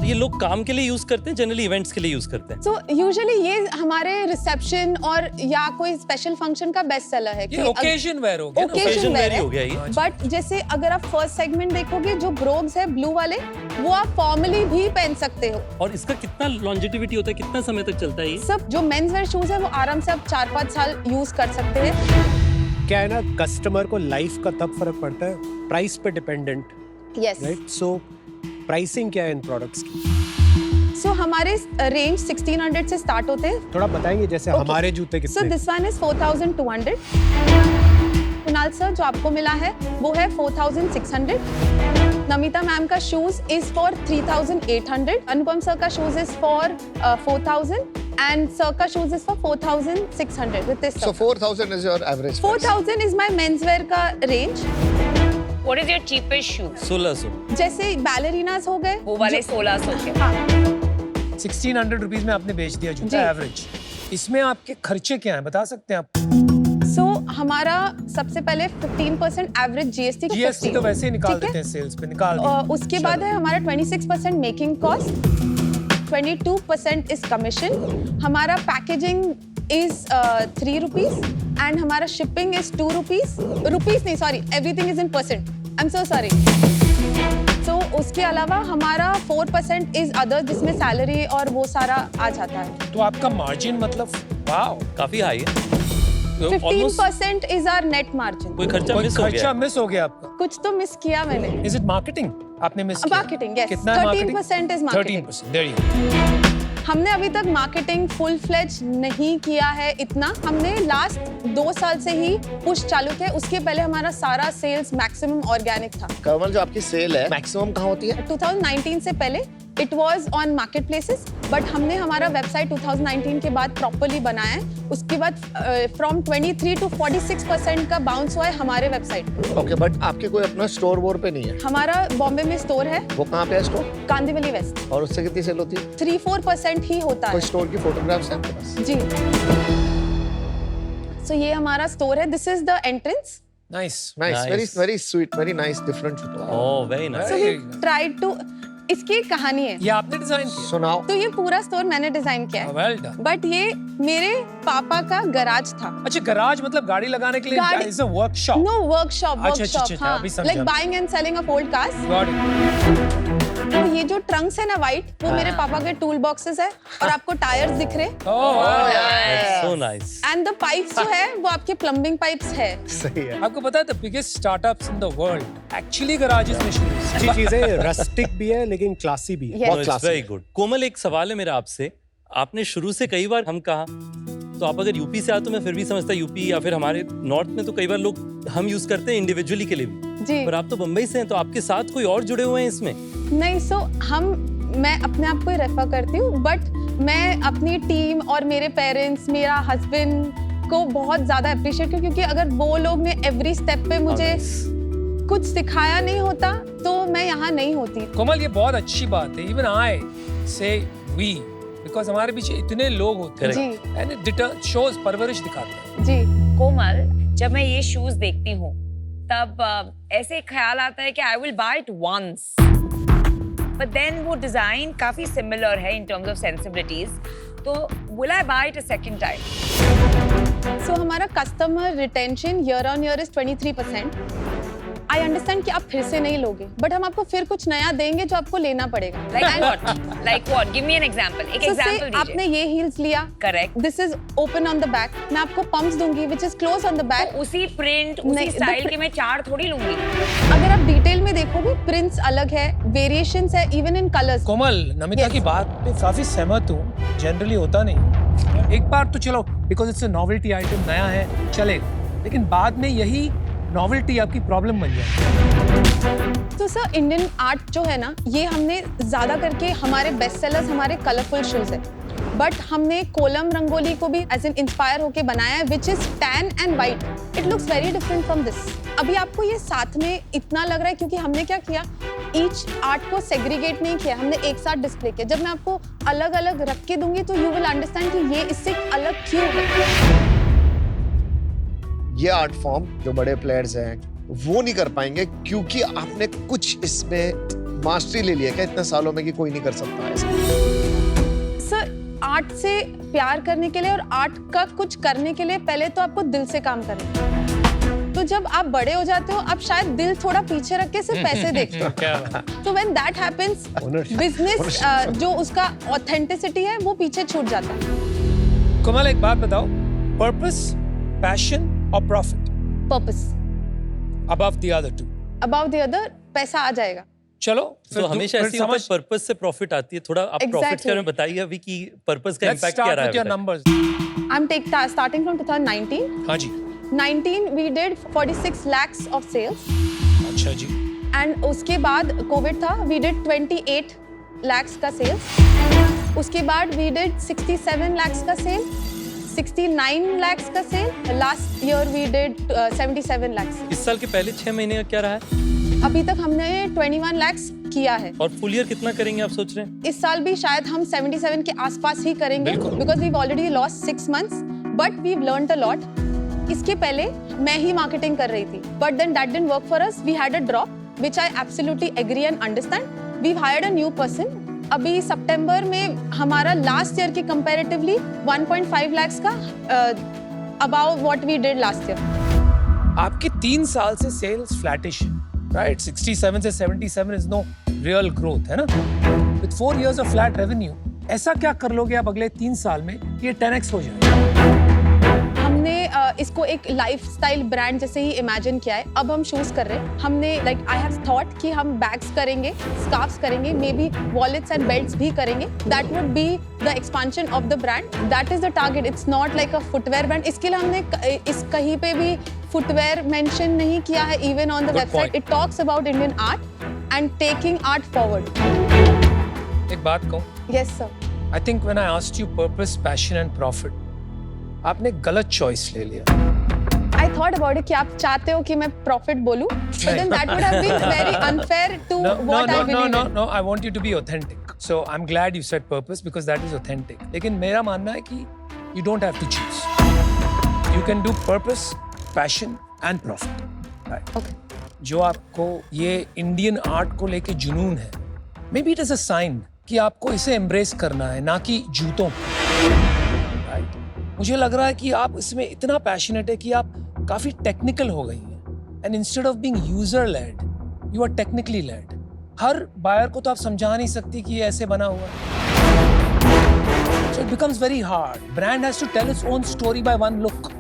तो ये लोग काम के लिए यूज करते हैं, जनरली इवेंट्स के लिए यूज करते हैं? सो यूजुअली ये हमारे रिसेप्शन और या कोई स्पेशल फंक्शन का बेस्ट सेलर है। ये ओकेजन वेयर हो गया। ओकेजन वेयर हो गया ये। बट जैसे अगर आप फर्स्ट सेगमेंट देखोगे, जो ब्रोग्स है ब्लू वाले, वो आप फॉर्मली भी पहन सकते हो। और इसका कितना लॉन्जेटिविटी होता है, कितना समय तक चलता है ये? सब जो मेंस वेयर शूज है वो आराम से आप 4-5 साल यूज कर सकते हैं। क्या है ना, कस्टमर को लाइफ का तब फर्क पड़ता है प्राइस पे डिपेंडेंट, यस। राइट? सो प्राइसिंग क्या है इन प्रोडक्ट्स की? सो हमारे रेंज 1600 से स्टार्ट होते हैं। थोड़ा बताएंगे जैसे हमारे जूते सो कितने? This one is 4200। Kunal sir जो आपको मिला है वो है 4600। नमिता मैम का shoes is for 3800। Anupam sir का shoes is for 4000 and sir ka shoes is for 4600 with this. So 4000 is your average price. 4000 is my menswear का range. What is your cheapest shoe? 1600। जैसे बैलरीनास हो गए वो वाले 1600 के। हाँ 1600 रुपीज में आपने बेच दिया जूता जी। एवरेज। इसमें आपके खर्चे क्या हैं, बता सकते हैं आप? सो हमारा सबसे पहले 15% एवरेज जीएसटी का जीएसटी 15 तो वैसे ही निकाल ठीक है? देते हैं सेल्स पे, निकाल दिया। और उसके बाद है हमारा 26% मेकिंग कॉस्ट, 22% इज कमीशन, हमारा पैकेजिंग इज 3 रुपीज एंड हमारा शिपिंग इज 2 रुपीज। रुपीज नहीं, sorry, everything is in percent. I am so sorry. So उसके अलावा हमारा 4% इज अदर, जिसमें सैलरी और वो सारा आ जाता है। तो आपका मार्जिन मतलब वाओ काफी हाई है। 15% इज आवर नेट मार्जिन। कोई खर्चा कोई मिस हो गया? खर्चा मिस हो गया आपका? कुछ तो मिस किया मैंने। इज इट मार्केटिंग आपने मिस किया? Marketing, yes. कितना है marketing? 13% is marketing. 13%, there you go. हमने अभी तक मार्केटिंग फुल फ्लेज नहीं किया है इतना। हमने लास्ट 2 साल से ही पुश चालू किया। उसके पहले हमारा सारा सेल्स मैक्सिमम ऑर्गेनिक था। कमल, जो आपकी सेल है मैक्सिमम कहाँ होती है? 2019 से पहले it was on market places, but हमने हमारा वेबसाइट 2019 के बाद प्रॉपर्ली बनाया है। उसके बाद फ्रॉम 23 to 46% का बाउंस हुआ है हमारे वेबसाइट। ओके, बट आपके कोई अपना स्टोर वोर पे नहीं है? हमारा बॉम्बे में स्टोर है, वो कहाँ पे है स्टोर? कांदिवली वेस्ट। और उससे कितनी सेल होती है? 3-4% ही होता है कोई स्टोर की फोटोग्राफ्स हैं आपके पास? जी। सो ये हमारा स्टोर है। This is the entrance. Nice nice, very sweet, very nice, different. Oh very nice. So he tried to, इसकी एक कहानी है। ये आपने डिजाइन किया? सुनाओ। तो ये पूरा स्टोर मैंने डिजाइन किया है, वेल डन। बट ये मेरे पापा का गराज था। अच्छा, गराज मतलब गाड़ी लगाने के लिए? गाड़ी- is a workshop? No, workshop. अच्छा, अभी समझा। Like buying and selling of old cars. Got it. तो ये जो ट्रंक्स है ना वाइट, वो मेरे पापा के टूल बॉक्सेस है, और आपको टायर्स दिख रहे, so nice. And the pipes जो है वो आपके प्लम्बिंग पाइप्स है। सही है। आपको पता है the biggest startups in the world actually garages में शुरू हुए। अच्छी चीजें रस्टिक भी है लेकिन क्लासी भी है। Yes. बहुत classy वेरी गुड। कोमल, एक सवाल है मेरा आपसे। आपने शुरू से कई बार हम कहा, तो आप अगर यूपी से आए तो मैं फिर भी समझता यूपी या फिर हमारे नॉर्थ में तो कई बार लोग हम यूज करते हैं इंडिविजुअली के लिए भी, जी। पर आप तो बम्बई से हैं, तो आपके साथ कोई और जुड़े हुए हैं इसमें? नहीं, मैं अपने आप को ही रेफर करती हूँ, बट मैं अपनी टीम और मेरे पेरेंट्स, मेरा हस्बैंड को बहुत ज्यादा अप्रिशिएट करती हूँ, क्योंकि अगर वो लोग ने एवरी स्टेप पे मुझे कुछ सिखाया नहीं होता तो मैं यहाँ नहीं होती। कोमल, ये बहुत अच्छी बात है। इवन आई से वी, बिकॉज हमारे पीछे इतने लोग होते हैं, जी। एंड इट शोज, परवरिश दिखाता है। जी। कोमल, जब मैं ये शूज देखती हूँ तब ऐसे ख्याल आता है कि I will buy it once, but then वो डिजाइन काफी सिमिलर है इन टर्म्स ऑफ सेंसिबिलिटीज, तो will I buy it a second time? So हमारा customer retention year on year is 23%। I understand कि आप फिर से नहीं लोगे, बट हम आपको फिर कुछ नया देंगे जो आपको लेना पड़ेगा। Like what? Give me an example. एक So example say दीजिए। आपने ये हील्स लिया, Correct. This is open on the back, मैं आपको पंप्स दूंगी which is close on the back. तो उसी प्रिंट, उसी नहीं, स्टाइल के मैं 4 थोड़ी लूंगी। अगर आप डिटेल में देखोगे, प्रिंट्स अलग है, वेरिएशंस है, even in colours. Komal, Namita Yes. की बात पे काफी सहमत हूँ। जनरली होता नहीं, एक बार तो चलो because it's a novelty item, नया है, चलेगा, लेकिन बाद में यही नॉवेल्टी आपकी प्रॉब्लम बन जाए। तो सर, इंडियन आर्ट जो है ना, ये हमने ज्यादा करके हमारे बेस्ट सेलर्स हमारे कलरफुल शूज है, बट हमने कोलम रंगोली को भी एज एन इंस्पायर होके बनाया है, which is tan and white. It looks very different from this. अभी आपको ये साथ में इतना लग रहा है क्योंकि हमने क्या किया, ईच आर्ट को सेग्रीगेट नहीं किया, हमने एक साथ डिस्प्ले किया। जब मैं आपको अलग अलग रख के दूंगी तो यू विल अंडरस्टैंड कि ये इससे अलग क्यों है। ये आर्ट फॉर्म जो बड़े प्लेयर्स हैं वो नहीं कर पाएंगे, क्योंकि आपने कुछ इसमें मास्टरी ले लिया क्या इतने सालों में कि कोई नहीं कर सकता ऐसा? सर आर्ट से प्यार करने के लिए और आर्ट का कुछ करने के लिए पहले तो आपको दिल से काम करना है। तो जब आप बड़े हो जाते हो आप शायद दिल थोड़ा पीछे रख के सिर्फ पैसे देखते हो। तो व्हेन दैट हैपेंस बिजनेस जो उसका ऑथेंटिसिटी है वो पीछे छूट जाता है। कोमल एक बात बताओ, पर्पस, पैशन और profit, purpose above the other two? About the other पैसा आ जाएगा। चलो तो हमेशा ऐसी होता है पर्पस से प्रॉफिट आती है। थोड़ा आप प्रॉफिट के बारे में बताइए अभी कि पर्पस का Let's इम्पैक्ट क्या start रहा with your है। numbers. I'm starting from 2019. हाँ जी, 19 we did 46 lakhs of sales अच्छा जी, and उसके बाद कोविड था, we did 28 lakhs का sales। उसके बाद we did 67 lakhs का सेल, 69 lakhs का सेल, last year we did 77 lakhs। इस साल के पहले 6 महीने का क्या रहा है अभी तक हमने 21 lakhs किया है और फुल ईयर कितना करेंगे आप सोच रहे हैं? इस साल भी शायद हम 77 के आसपास ही करेंगे because we've already lost 6 months but we've learned a lot. इसके पहले मैं ही मार्केटिंग कर रही थी but then that didn't work for us, we had a drop which I absolutely agree and understand. We hired a new person. अभी सितंबर में हमारा लास्ट ईयर के कंपैरेटिवली 1.5 lakhs का above what we did last year. आपके 3 साल से sales flattish है, राइट? 67 से 77 इज नो रियल ग्रोथ, है ना? With 4 years of flat revenue, ऐसा क्या कर लोगे आप अगले 3 साल में ये 10x हो जाए? हमने इसको एक लाइफस्टाइल ब्रांड जैसे ही इमेजिन किया है। अब हम शूज कर रहे हैं। हमने लाइक आई हैव थॉट कि हम बैग्स करेंगे, स्कार्फ्स करेंगे, may be wallets and belts भी करेंगे। That would be the expansion of the brand. That is the target. It's not like a footwear brand. इसके लिए हमने इस कहीं पे भी फुटवेयर मेंशन नहीं किया है। Even on the website it talks about Indian art and taking art forward. एक बात कहूँ, yes sir. I think when I asked you purpose, passion and profit, आपने गलत चॉइस ले लिया। I thought about it कि आप चाहते हो कि मैं प्रॉफिट बोलूं, but then that would have been very unfair to what I believe in. No, I want you to be authentic. So I'm glad you said purpose because that is authentic. लेकिन मेरा मानना है कि you don't have to choose. You can do purpose, passion and profit. Right? Okay. जो आपको ये Indian art को लेके जुनून है, maybe it is a sign कि आपको इसे embrace करना है, ना कि जूतों पे। Right? मुझे लग रहा है कि आप इसमें इतना पैशनेट है कि आप काफी टेक्निकल हो गई हैं and instead of being user led you are technically led. हर बायर को तो आप समझा नहीं सकती कि ये ऐसे बना हुआ है। So it becomes very hard. Brand has to tell its own story by one look,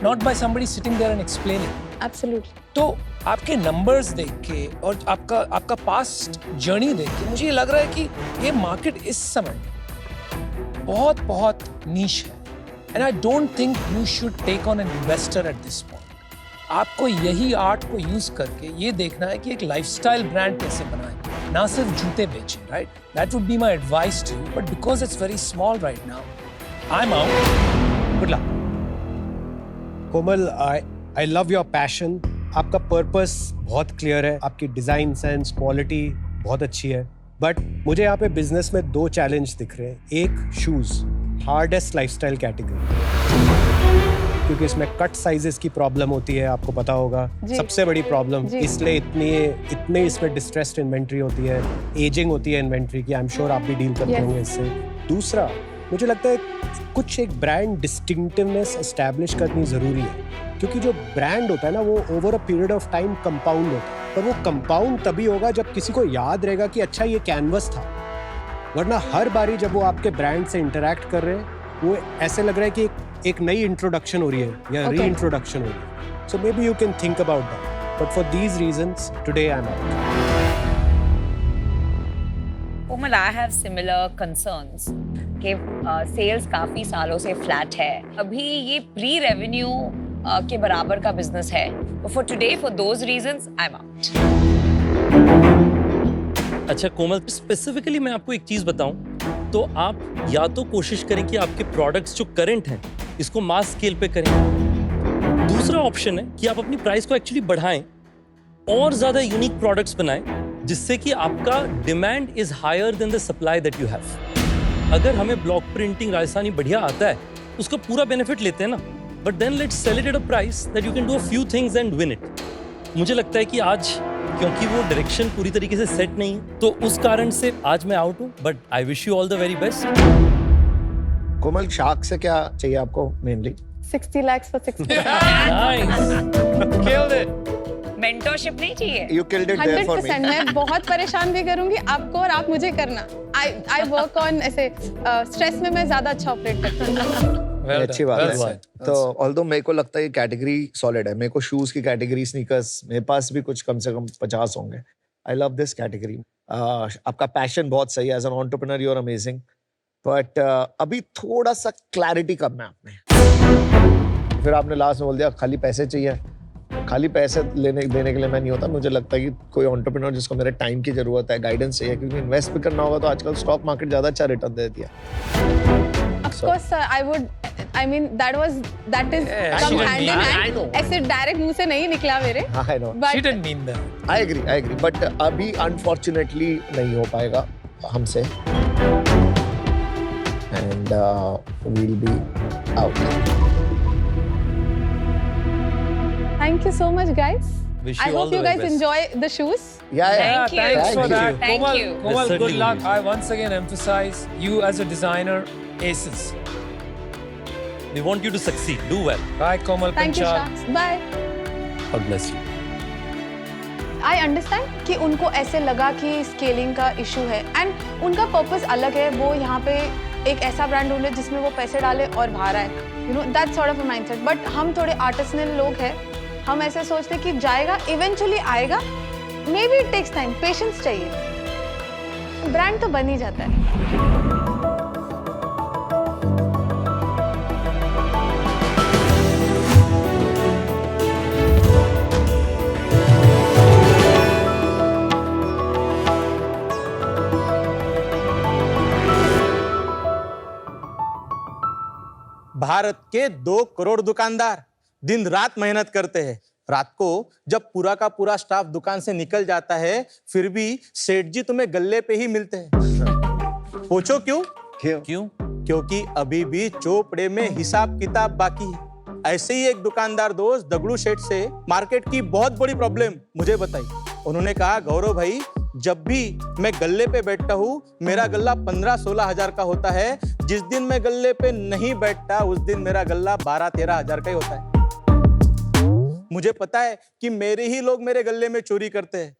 not by somebody sitting there and explaining. Absolutely. तो आपके नंबर्स देख के और आपका पास्ट जर्नी देख के मुझे लग रहा है कि ये मार्केट इस समय बहुत बहुत नीश है। And I don't think you should take on an investor at this point. आपको यही आर्ट को यूज करके ये देखना है कि एक लाइफस्टाइल ब्रांड कैसे बनाएं, ना सिर्फ जूते बेचें, right? That would be my advice to you. But because it's very small right now, I'm out. Good luck. Komal, I love your passion. आपका पर्पस बहुत क्लियर है, आपकी डिजाइन सेंस, क्वालिटी बहुत अच्छी है। बट मुझे यहाँ पे बिजनेस में 2 चैलेंज दिख रहे हैं। एक शूज, हार्डेस्ट लाइफस्टाइल कैटेगरी, क्योंकि इसमें कट साइजेस की प्रॉब्लम होती है, आपको पता होगा, सबसे बड़ी प्रॉब्लम। इसलिए इतने इसमें डिस्ट्रेस्ड इन्वेंट्री होती है, एजिंग होती है इन्वेंट्री की। आई एम श्योर आप भी डील करते होंगे इससे। दूसरा, मुझे लगता है कुछ एक ब्रांड डिस्टिंक्टिवनेस एस्टैब्लिश करनी ज़रूरी है, क्योंकि जो ब्रांड होता है ना वो over a period of time compound होता है। पर वो कंपाउंड तभी होगा जब किसी को याद रहेगा कि अच्छा ये कैनवस था, वरना हर बारी जब वो आपके ब्रांड से इंटरैक्ट कर रहे हैं वो ऐसे लग रहा है कि एक नई इंट्रोडक्शन हो रही है या री इंट्रोडक्शन हो रही है। So maybe you can think about that, but for these reasons today I am out. Komal, I have similar concerns कि सेल्स काफी सालों से फ्लैट है। अभी ये प्री रेवेन्यू के बराबर का बिजनेस है। For today, for those reasons, I am out. अच्छा कोमल, स्पेसिफिकली मैं आपको एक चीज बताऊं तो आप या तो कोशिश करें कि आपके प्रोडक्ट्स जो करंट हैं इसको मास स्केल पे करें। दूसरा ऑप्शन है कि आप अपनी प्राइस को एक्चुअली बढ़ाएं और ज्यादा यूनिक प्रोडक्ट्स बनाएं, जिससे कि आपका demand is higher than the supply that you have. अगर हमें ब्लॉक प्रिंटिंग राजस्थानी बढ़िया आता है, उसका पूरा बेनिफिट लेते हैं ना, but then let's sell it at a price that you can do a few things and win it. मुझे लगता है कि आज क्योंकि वो डायरेक्शन पूरी तरीके से सेट नहीं है, तो उस कारण से आज मैं आउट हूँ, but I wish you all the very best. Komal, shark से क्या चाहिए आपको mainly? 60 lakhs for 60 nice. Mentorship नहीं चाहिए? You killed it there for me. 100%। मैं बहुत परेशान भी करूंगी आपको और आप मुझे करना। I work on ऐसे स्ट्रेस में मैं ज्यादा अच्छा ऑपरेट करती हूँ। अच्छी बात है। तो ऑल्दो मेरे को लगता है ये कैटेगरी सॉलिड है। मेरे को शूज की कैटेगरी, स्नीकर्स, मेरे पास भी कुछ कम से कम 50 होंगे। I love this category. आपका पैशन बहुत सही है, as an entrepreneur you are amazing, but अभी थोड़ा सा क्लैरिटी कम है आप में। फिर आपने लास्ट में बोल दिया खाली पैसे चाहिए। खाली पैसे देने के लिए मैं नहीं होता। मुझे लगता है कि कोई एंटरप्रेन्योर जिसको मेरे टाइम की जरूरत है, गाइडेंस चाहिए, क्योंकि इन्वेस्ट भी करना होगा तो आजकल स्टॉक मार्केट ज्यादा अच्छा रिटर्न देती है। Of course, sir, I mean that is come hand in hand. ऐसे डायरेक्ट मुंह से नहीं निकला मेरे। I know. She didn't mean that. I agree. But अभी अनफॉर्चुनेटली नहीं हो पाएगा हमसे, and we'll be out. Thank you so much, guys. Wish I you all hope the you very guys best. enjoy the shoes. Yeah. Thank you. Thanks for that. Thank Komal, you. Komal, Certainly good luck. will. I once again emphasize you as a designer, aces. We want you to succeed. Do well. Bye, Komal Thank you, Panchal. Sharks. Bye. God bless you. I understand कि उनको ऐसे लगा कि scaling का issue है and उनका purpose अलग है। वो यहाँ पे एक ऐसा ब्रांड ढूंढे जिसमें वो पैसे डाले और बाहर आए, you know that sort of a mindset. But हम थोड़े आर्टिसनल लोग हैं, हम ऐसे सोचते कि जाएगा, इवेंचुअली आएगा, maybe it takes time, patience चाहिए, ब्रांड तो बन ही जाता है। भारत के 2 करोड़ दुकानदार दिन रात मेहनत करते हैं। रात को जब पूरा का पूरा स्टाफ दुकान से निकल जाता है, फिर भी सेठ जी तुम्हें गल्ले पे ही मिलते हैं। पूछो क्यों? क्यों? क्योंकि अभी भी चोपड़े में हिसाब किताब बाकी है। ऐसे ही एक दुकानदार दोस्त दगड़ू सेठ से मार्केट की बहुत बड़ी प्रॉब्लम मुझे बताई। उन्होंने कहा, गौरव भाई, जब भी मैं गल्ले पे बैठता हूँ मेरा गल्ला 15-16 हजार का होता है। जिस दिन मैं गल्ले पे नहीं बैठता उस दिन मेरा गल्ला 12-13 हजार का ही होता है। मुझे पता है कि मेरे ही लोग मेरे गल्ले में चोरी करते हैं,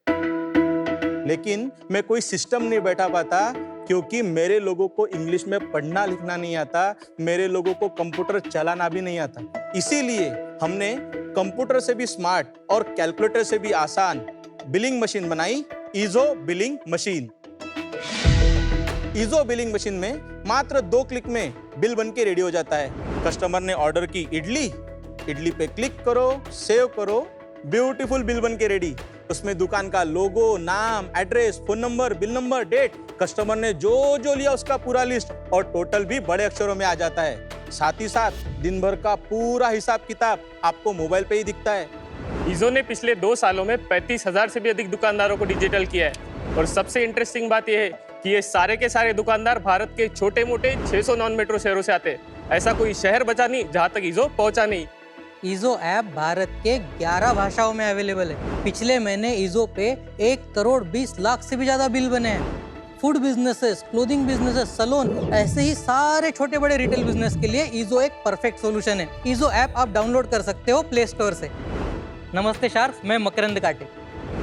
लेकिन मैं कोई सिस्टम नहीं बैठा पाता क्योंकि मेरे लोगों को इंग्लिश में पढ़ना लिखना नहीं आता, मेरे लोगों को कंप्यूटर चलाना भी नहीं आता। इसीलिए हमने कंप्यूटर से भी स्मार्ट और कैलकुलेटर से भी आसान बिलिंग मशीन बनाई, ईजो बिलिंग मशीन। ईजो बिलिंग मशीन में मात्र 2 क्लिक में बिल बन के रेडी हो जाता है। कस्टमर ने ऑर्डर की इडली पे क्लिक करो, सेव करो, ब्यूटीफुल बिल बन के रेडी। उसमें दुकान का लोगो, नाम, address, phone number, bill number, date, customer ने जो लिया उसका पूरा लिस्ट और टोटल भी बड़े अक्षरों में आ जाता है। साथ ही साथ दिन भर का पूरा हिसाब किताब आपको मोबाइल पे ही दिखता है। ईजो ने पिछले 2 सालों में 35,000 से भी अधिक दुकानदारों को डिजिटल किया है। और सबसे इंटरेस्टिंग बात यह है कि ये सारे के सारे दुकानदार भारत के छोटे मोटे 600 नॉन मेट्रो शहरों से आते हैं। ऐसा कोई शहर बचा नहीं जहां तक ईजो पहुंचा नहीं। ईजो ऐप भारत के 11 भाषाओं में अवेलेबल है। पिछले महीने ईजो पे 1 करोड़ 20 लाख से भी ज्यादा बिल बने हैं। Food businesses, clothing businesses, salon, ऐसे ही सारे छोटे बड़े रिटेल बिजनेस के लिए ईजो एक परफेक्ट सॉल्यूशन है। ईजो ऐप आप डाउनलोड कर सकते हो प्ले स्टोर से। नमस्ते शार्क्स, मैं मकरंद काटे।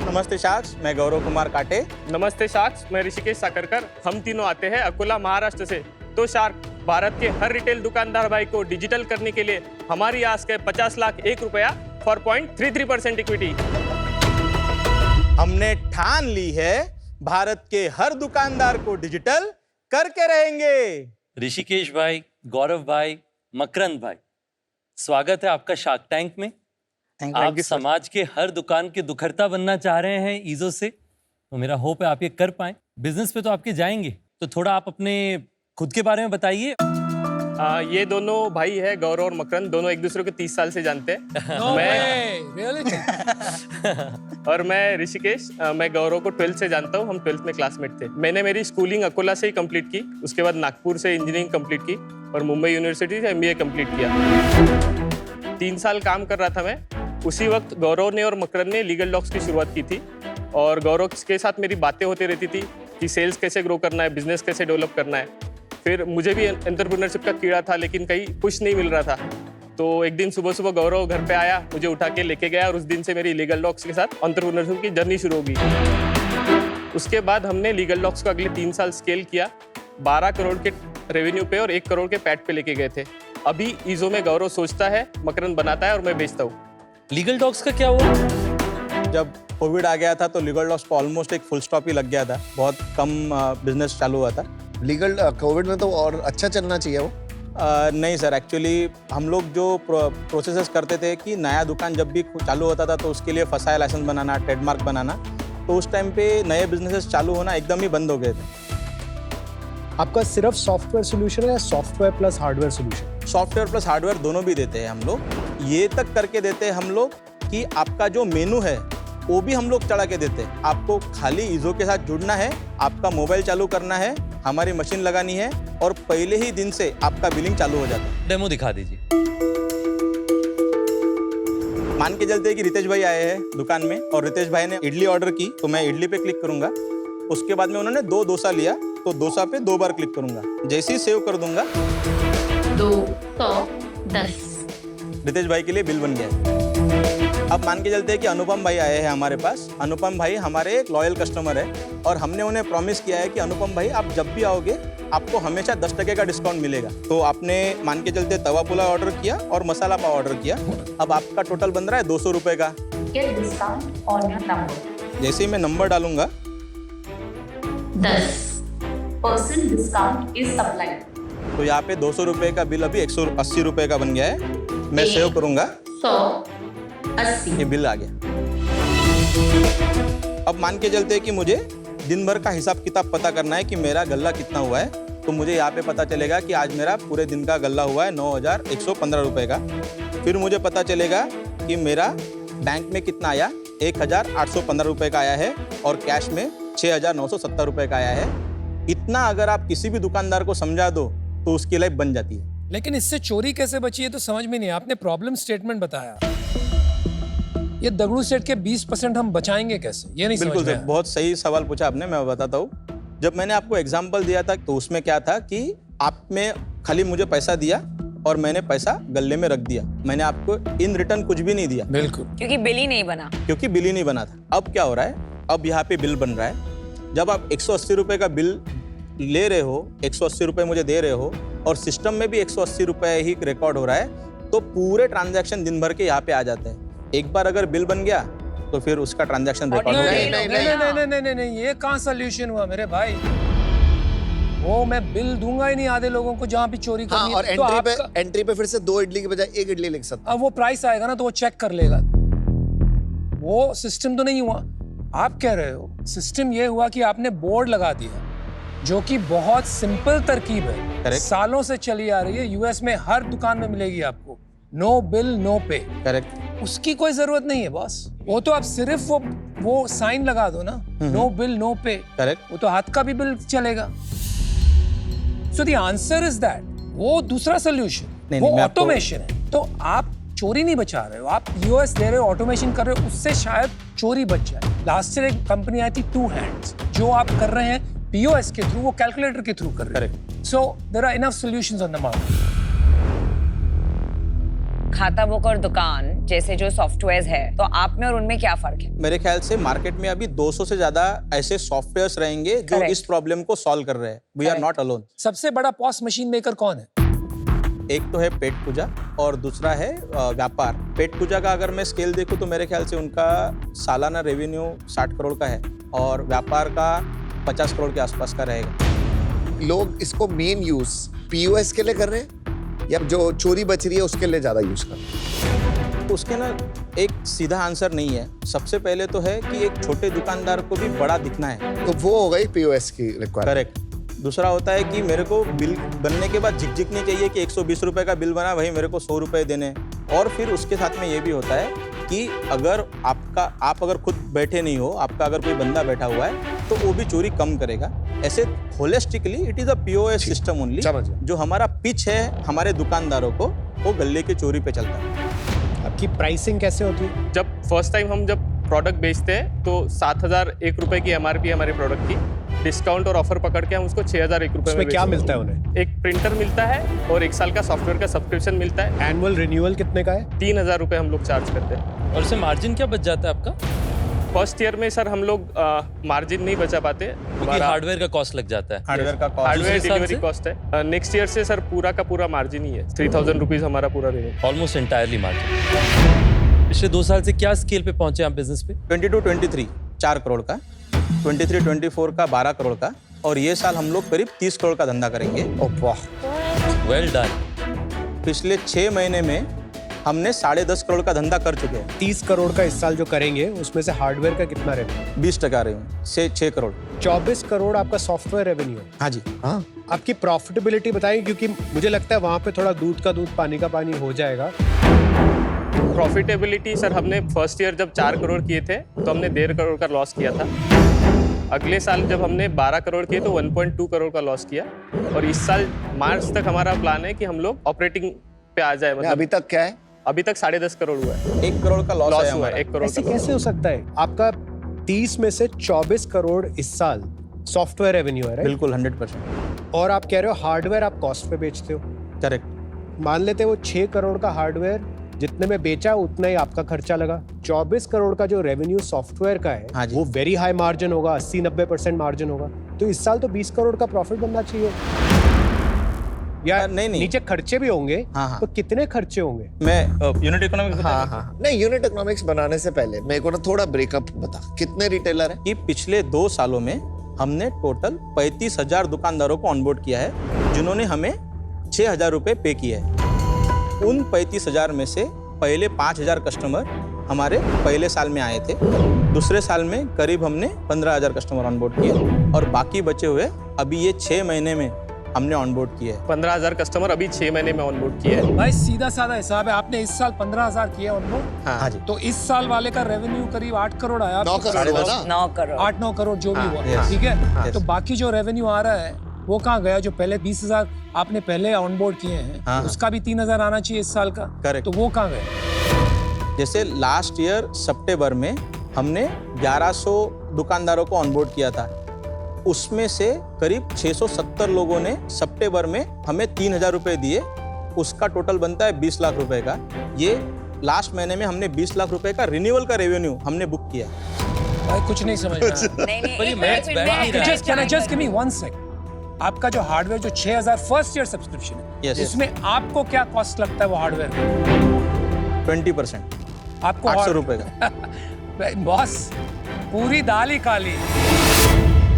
नमस्ते शार्क्स, मैं गौरव कुमार काटे। नमस्ते शार्क्स, मैं ऋषिकेश साकरकर। हम तीनों आते हैं अकोला, महाराष्ट्र से। तो शार्क, भारत के हर रिटेल दुकानदार भाई को डिजिटल करने के लिए हमारी आस्क है 50 लाख ₹1 फॉर 0.33% इक्विटी। हमने ठान ली है भारत के हर दुकानदार को डिजिटल करके रहेंगे। ऋषिकेश भाई, गौरव भाई, मकरंद भाई, स्वागत है आपका शार्क टैंक में। आप समाज के हर दुकान के दुखहर्ता बनना चाह रहे हैं ईजो से, तो मेरा होप है आप ये कर पाएं। बिजनेस पे तो आपके जाएंगे, तो थोड़ा आप अपने खुद के बारे में बताइए। ये दोनों भाई है, गौरव और मकरंद, दोनों एक दूसरे को 30 साल से जानते हैं। और मैं ऋषिकेश, मैं गौरव को 12th से जानता हूँ। हम 12th में क्लासमेट थे। मैंने मेरी स्कूलिंग अकोला से ही कंप्लीट की, उसके बाद नागपुर से इंजीनियरिंग कंप्लीट की और मुंबई यूनिवर्सिटी से MBA कंप्लीट किया। 3 साल काम कर रहा था मैं। उसी वक्त गौरव ने और मकरंद ने लीगल डॉक्स की शुरुआत की थी और गौरव के साथ मेरी बातें होती रहती थी कि सेल्स कैसे ग्रो करना है, बिजनेस कैसे डेवलप करना है। फिर मुझे भी एंटरप्रेन्योरशिप का कीड़ा था, लेकिन कहीं कुछ नहीं मिल रहा था। तो एक दिन सुबह सुबह गौरव घर पे आया, मुझे उठा के लेके गया और उस दिन से मेरी लीगल डॉक्स के साथ एंटरप्रेन्योरशिप की जर्नी शुरू हो गई। उसके बाद हमने लीगल डॉक्स को अगले 3 साल स्केल किया, 12 करोड़ के रेवेन्यू पे और 1 करोड़ के पैट पे लेके गए थे। अभी ईजो में गौरव सोचता है, मकरंद बनाता है और मैं बेचता हूँ। लीगल डॉग्स का क्या हुआ? जब कोविड आ गया था तो लीगल डॉग्स को ऑलमोस्ट एक फुल स्टॉप ही लग गया था, बहुत कम बिजनेस चालू हुआ था। लीगल कोविड में तो और अच्छा चलना चाहिए वो। नहीं सर, एक्चुअली हम लोग जो प्रोसेसेस करते थे कि नया दुकान जब भी चालू होता था तो उसके लिए फसाया लाइसेंस बनाना, ट्रेडमार्क बनाना, तो उस टाइम पे नए बिजनेसेस चालू होना एकदम ही बंद हो गए थे। आपका सिर्फ सॉफ्टवेयर सोल्यूशन है या software plus hardware solution? Software plus hardware दोनों भी देते हैं हम लोग। ये तक करके देते हैं हम लोग कि आपका जो मेनू है वो भी हम लोग चढ़ा के देते हैं। आपको खाली ईजो के साथ जुड़ना है, आपका मोबाइल चालू करना है, हमारी मशीन लगानी है और पहले ही दिन से आपका बिलिंग चालू हो जाता है। डेमो दिखा दीजिए। मान के चलते हैं कि रितेश भाई आए हैं दुकान में और रितेश भाई ने इडली ऑर्डर की, तो मैं इडली पे क्लिक करूंगा। उसके बाद में उन्होंने 2 डोसा लिया, तो डोसा पे 2 बार क्लिक करूंगा। जैसे ही सेव कर दूंगा 210 रितेश भाई के लिए बिल बन गया है। अब मान के चलते हैं कि अनुपम भाई आए हैं हमारे पास। अनुपम भाई हमारे एक लॉयल कस्टमर है और हमने उन्हें प्रॉमिस किया है कि अनुपम भाई आप जब भी आओगे आपको हमेशा 10% का डिस्काउंट मिलेगा। तो आपने मान के चलते तवा पुलाव ऑर्डर किया और मसाला पाव ऑर्डर किया। अब आपका टोटल बन रहा है 200 रुपये का। Get discount on your number. जैसे ही मैं नंबर डालूंगा 10% discount is applied. तो यहाँ पे 200 रुपये का बिल अभी 180 रुपये का बन गया है। मैं सेव करूंगा, 180 ये बिल आ गया। अब मान के चलते हैं कि मुझे दिन भर का हिसाब किताब पता करना है कि मेरा गल्ला कितना हुआ है। तो मुझे यहाँ पे पता चलेगा कि आज मेरा पूरे दिन का गल्ला हुआ है 9,115 रुपये का। फिर मुझे पता चलेगा कि मेरा बैंक में कितना आया, 1,815 रुपये का आया है और कैश में 6,970 रुपये का आया है। इतना अगर आप किसी भी दुकानदार को समझा दो तो उसकी लाइफ बन जाती है। लेकिन इससे चोरी कैसे बची है तो समझ में नहीं। आपने प्रॉब्लम स्टेटमेंट बताया, ये दगड़ू सेठ के 20% हम बचाएंगे कैसे, ये नहीं समझ में आया। बहुत सही सवाल पूछा आपने, मैं बताता हूँ। जब मैंने आपको एग्जाम्पल दिया था तो उसमें क्या था कि आपने खाली मुझे पैसा दिया और मैंने पैसा गल्ले में रख दिया। मैंने आपको इन रिटर्न कुछ भी नहीं दिया, बिल्कुल, क्योंकि बिल ही नहीं बना। क्योंकि बिल ही नहीं बना था। अब क्या हो रहा है, अब यहाँ पे बिल बन रहा है। जब आप 180 रुपये का बिल ले रहे हो, 180 रुपये मुझे दे रहे हो और सिस्टम में भी 180 रुपये ही रिकॉर्ड हो रहा है, तो पूरे ट्रांजैक्शन दिन भर के यहाँ पे आ जाते हैं। एक बार अगर बिल बन गया तो फिर उसका ट्रांजैक्शन रिकॉर्ड हो गया। नहीं, ये कहाँ सोल्यूशन हुआ मेरे भाई। वो मैं बिल दूंगा ही नहीं आधे लोगों को जहाँ भी चोरी करनी है। और एंट्री पे फिर से 2 इडली के बजाय 1 इडली लिख सकता। अब वो प्राइस आएगा ना तो वो चेक कर लेगा। वो सिस्टम तो नहीं हुआ। आप कह रहे हो सिस्टम ये हुआ कि आपने बोर्ड लगा दिया, जो कि बहुत सिंपल तरकीब है, Correct. सालों से चली आ रही है। यूएस में हर दुकान में मिलेगी आपको, नो बिल नो पे। करेक्ट। उसकी कोई जरूरत नहीं है बॉस। वो तो आप सिर्फ वो साइन लगा दो ना, नो बिल नो पे। करेक्ट। वो तो हाथ का भी बिल चलेगा। So the answer is that, वो दूसरा सोल्यूशन, वो ऑटोमेशन है। तो आप चोरी नहीं बचा रहे हो, आप यूएस दे रहे हो, ऑटोमेशन कर रहे हो, उससे शायद चोरी बच जाए। लास्ट ईयर एक कंपनी आई थी 2 हैंड्स, जो आप कर रहे हैं पीओएस के थ्रू, वो कैलकुलेटर के थ्रू कर रहे हैं। So there are enough solutions on the market. Khatabook और दुकान जैसे जो सॉफ्टवेयर्स है, तो आप में और उनमें क्या फर्क है? मेरे ख्याल से मार्केट में अभी 200 से ज्यादा ऐसे सॉफ्टवेयर्स रहेंगे जो इस प्रॉब्लम को सॉल्व कर रहे हैं। We are not alone. सबसे बड़ा पॉस मशीन मेकर कौन है? एक तो है पेट पूजा और दूसरा है व्यापार। पेट पूजा का अगर मैं स्केल देखूं तो मेरे ख्याल से उनका सालाना रेवेन्यू 60 करोड़ का है और व्यापार का 50 करोड़ के आसपास का रहेगा। लोग इसको मेन यूज पीओएस के लिए कर रहे हैं या जो चोरी बच रही है उसके लिए ज्यादा यूज कर रहे हैं? तो उसके ना एक सीधा आंसर नहीं है। सबसे पहले तो है कि एक छोटे दुकानदार को भी बड़ा दिखना है, तो वो हो गई पीओएस की रिक्वायरमेंट। करेक्ट। दूसरा होता है कि मेरे को बिल बनने के बाद झिकझिक नहीं चाहिए कि 120 रुपये का बिल बना वही मेरे को 100 रुपये देने। और फिर उसके साथ में ये भी होता है कि अगर आप अगर खुद बैठे नहीं हो, आपका अगर कोई बंदा बैठा हुआ है तो वो भी चोरी कम करेगा। ऐसे holistically it is a POS system only. जो हमारा पिच है हमारे दुकानदारों को, वो गल्ले की चोरी पे चलता है। आपकी प्राइसिंग कैसे होती है? जब फर्स्ट टाइम हम प्रोडक्ट बेचते हैं तो 7,001 रुपए की MRP हमारे प्रोडक्ट की, डिस्काउंट और ऑफर पकड़ के हम उसको 6,001 रुपए उसमें में क्या बेचते मिलता है उन्हें? हैं। एक प्रिंटर मिलता है और 1 साल का सॉफ्टवेयर का सब्सक्रिप्शन मिलता है। एनुअल रिन्यूअल कितने का है? 3,000 रुपए हम लोग चार्ज करते हैं। और इससे मार्जिन क्या बच जाता है आपका? फर्स्ट ईयर में सर हम लोग मार्जिन नहीं बचा पाते, क्योंकि हार्डवेयर का कॉस्ट लग जाता है। हार्डवेयर दूसरे साल डिलीवरी से? कॉस्ट है। नेक्स्ट ईयर से सर पूरा का पूरा मार्जिन ही है, 3,000 रुपीज हमारा पूरा रेवेन्यू। Almost entirely margin. पिछले 2 साल से क्या स्केल पे पहुंचे आप बिजनेस पे? 22-23 4 करोड़ का, 23-24 का 12 करोड़ का, और ये साल हम लोग करीब 30 करोड़ का धंधा करेंगे। Well done. पिछले 6 महीने में हमने 10.5 करोड़ का धंधा कर चुके हैं। 30 करोड़ का इस साल जो करेंगे उसमें से हार्डवेयर का कितना रेवेन्यू? 20% रेवेन्यू से 6 करोड़। 24 करोड़ आपका सॉफ्टवेयर रेवेन्यू है। हाँ जी। हाँ, आपकी प्रॉफिटेबिलिटी बताइए, क्योंकि मुझे लगता है वहां पे थोड़ा दूध का दूध पानी का पानी हो जाएगा। प्रॉफिटेबिलिटी सर हमने फर्स्ट ईयर जब 4 करोड़ किए थे तो हमने 1.5 करोड़ का लॉस किया था। अगले साल जब हमने 12 करोड़ किए तो 1.2 करोड़ का लॉस किया, और इस साल मार्च तक हमारा प्लान है कि हम लोग ऑपरेटिंग पे आ जाए। मतलब अभी तक क्या है? अभी तक 10.5 करोड़ हुआ है। 1 करोड़ का लॉस है हुआ हमारा। है, 1 करोड़ ऐसे का कैसे हो सकता है? आपका 30 में से 24 करोड़ इस साल सॉफ्टवेयर रेवेन्यू है, राइट? बिल्कुल 100%। और आप कह रहे हो हार्डवेयर आप कॉस्ट पे बेचते हो। करेक्ट। मान लेते हैं वो 6 करोड़ का हार्डवेयर जितने में बेचा उतना ही आपका खर्चा लगा। 24 करोड़ का जो रेवेन्यू सॉफ्टवेयर का है, हाँ जी। वो वेरी हाई मार्जिन होगा, 80-90% मार्जिन होगा। तो इस साल तो 20 करोड़ का प्रॉफिट बनना चाहिए, या नहीं। नीचे खर्चे भी होंगे। हाँ। तो कितने खर्चे होंगे? मैं यूनिट इकोनॉमिक्स हाँ। नहीं, यूनिट इकोनॉमिक्स बनाने से पहले मेरे को ना थोड़ा ब्रेकअप बता, कितने रिटेलर है? कि पिछले 2 सालों में हमने टोटल 35,000 दुकानदारों को ऑनबोर्ड किया है, जिन्होंने हमें 6,000 रुपए पे किए हैं। उन 35,000 में से पहले 5,000 कस्टमर हमारे पहले साल में आए थे। दूसरे साल में करीब हमने 15,000 कस्टमर ऑनबोर्ड किए, और बाकी बचे हुए अभी ये 6 महीने में हमने ऑनबोर्ड किए हैं। 15,000 कस्टमर अभी 6 महीने में ऑनबोर्ड किए हैं। भाई सीधा साधा हिसाब है, आपने इस साल 15,000 किए ऑनबोर्ड। हाँ जी। तो इस साल वाले का रेवेन्यू करीब 8 करोड़ आया। 9 करोड़ हुआ ना? 9 करोड़ 8-9 करोड़ जो भी हुआ, yes, ठीक है। yes। तो बाकी जो रेवेन्यू आ रहा है वो कहाँ गया? जो पहले 20,000 आपने पहले ऑनबोर्ड किए हैं, हाँ। उसका भी 3,000 आना चाहिए इस साल का। Correct। तो वो कहाँ गया? जैसे लास्ट ईयर सितंबर में हमने 1100 दुकानदारों को ऑनबोर्ड किया था, उसमें से करीब 670 लोगों ने सितंबर में हमें 3,000 रुपए दिए। उसका टोटल बनता है 20 लाख रुपए का। ये लास्ट महीने में हमने 20 लाख रुपए का रिन्यूअल का रेवेन्यू हमने बुक किया। भाई कुछ नहीं समझ में आया। नहीं पर ये मैथ्स बैठ नहीं रहा है। Just give me 1 second। आपका जो हार्डवेयर जो 6,000 फर्स्ट ईयर सब्सक्रिप्शन है, Yes। उसमें आपको क्या कॉस्ट लगता है वो हार्डवेयर में? 20%। आपको 800 रुपए का। बॉस पूरी दाल ही काली,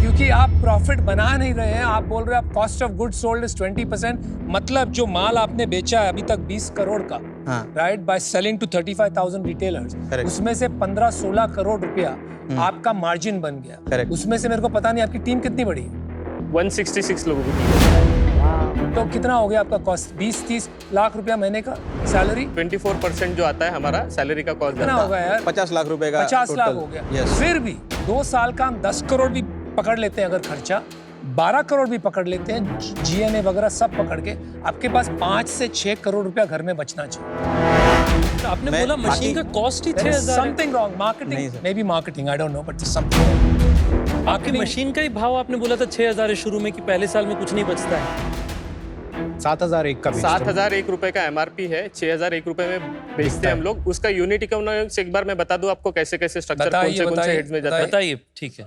क्योंकि आप प्रॉफिट बना नहीं रहे हैं। आप बोल रहे हैं आप cost of good sold is 20%, मतलब जो माल आपने बेचा है अभी तक 20 करोड़ का, हाँ। Right, by selling to 35,000 retailers, Correct। उसमें से 15-16 करोड़ रुपया आपका मार्जिन बन गया। Correct। उसमें से मेरे को पता नहीं आपकी टीम कितनी बड़ी है। 166 लोगों की। तो कितना हो गया आपका कॉस्ट? 20-30 लाख रुपया महीने का सैलरी? 24% जो आता है हमारा सैलरी का कॉस्ट कितना होगा यार? 50 लाख रुपए का 50 लाख total। हो गया। Yes। फिर भी 2 साल का हम 10 करोड़ भी पकड़ लेते हैं अगर खर्चा, 12 करोड़ भी पकड़ लेते हैं, GNA वगैरह सब पकड़ के, आपके पास 5 से 6 करोड़ रुपया घर में बचना चाहिए। तो आपने बोला मशीन का कॉस्ट ही 6,000 है। समथिंग रॉन्ग, मार्केटिंग, नहीं sir. May be marketing, I don't know, but something. आपकी मशीन का ही भाव आपने बोला था 6,000 है शुरू में, कि पहले साल में कुछ नहीं बचता है। 7,001 का बेचते हैं। 7,001 रुपए का MRP है, 6,001 रुपए में बेचते हैं हम लोग। उसका यूनिट इकोनॉमिक्स एक बार मैं बता दूं आपको कैसे कैसे स्ट्रक्चर कौन से हेड्स में जाता है। बताइए, ठीक है।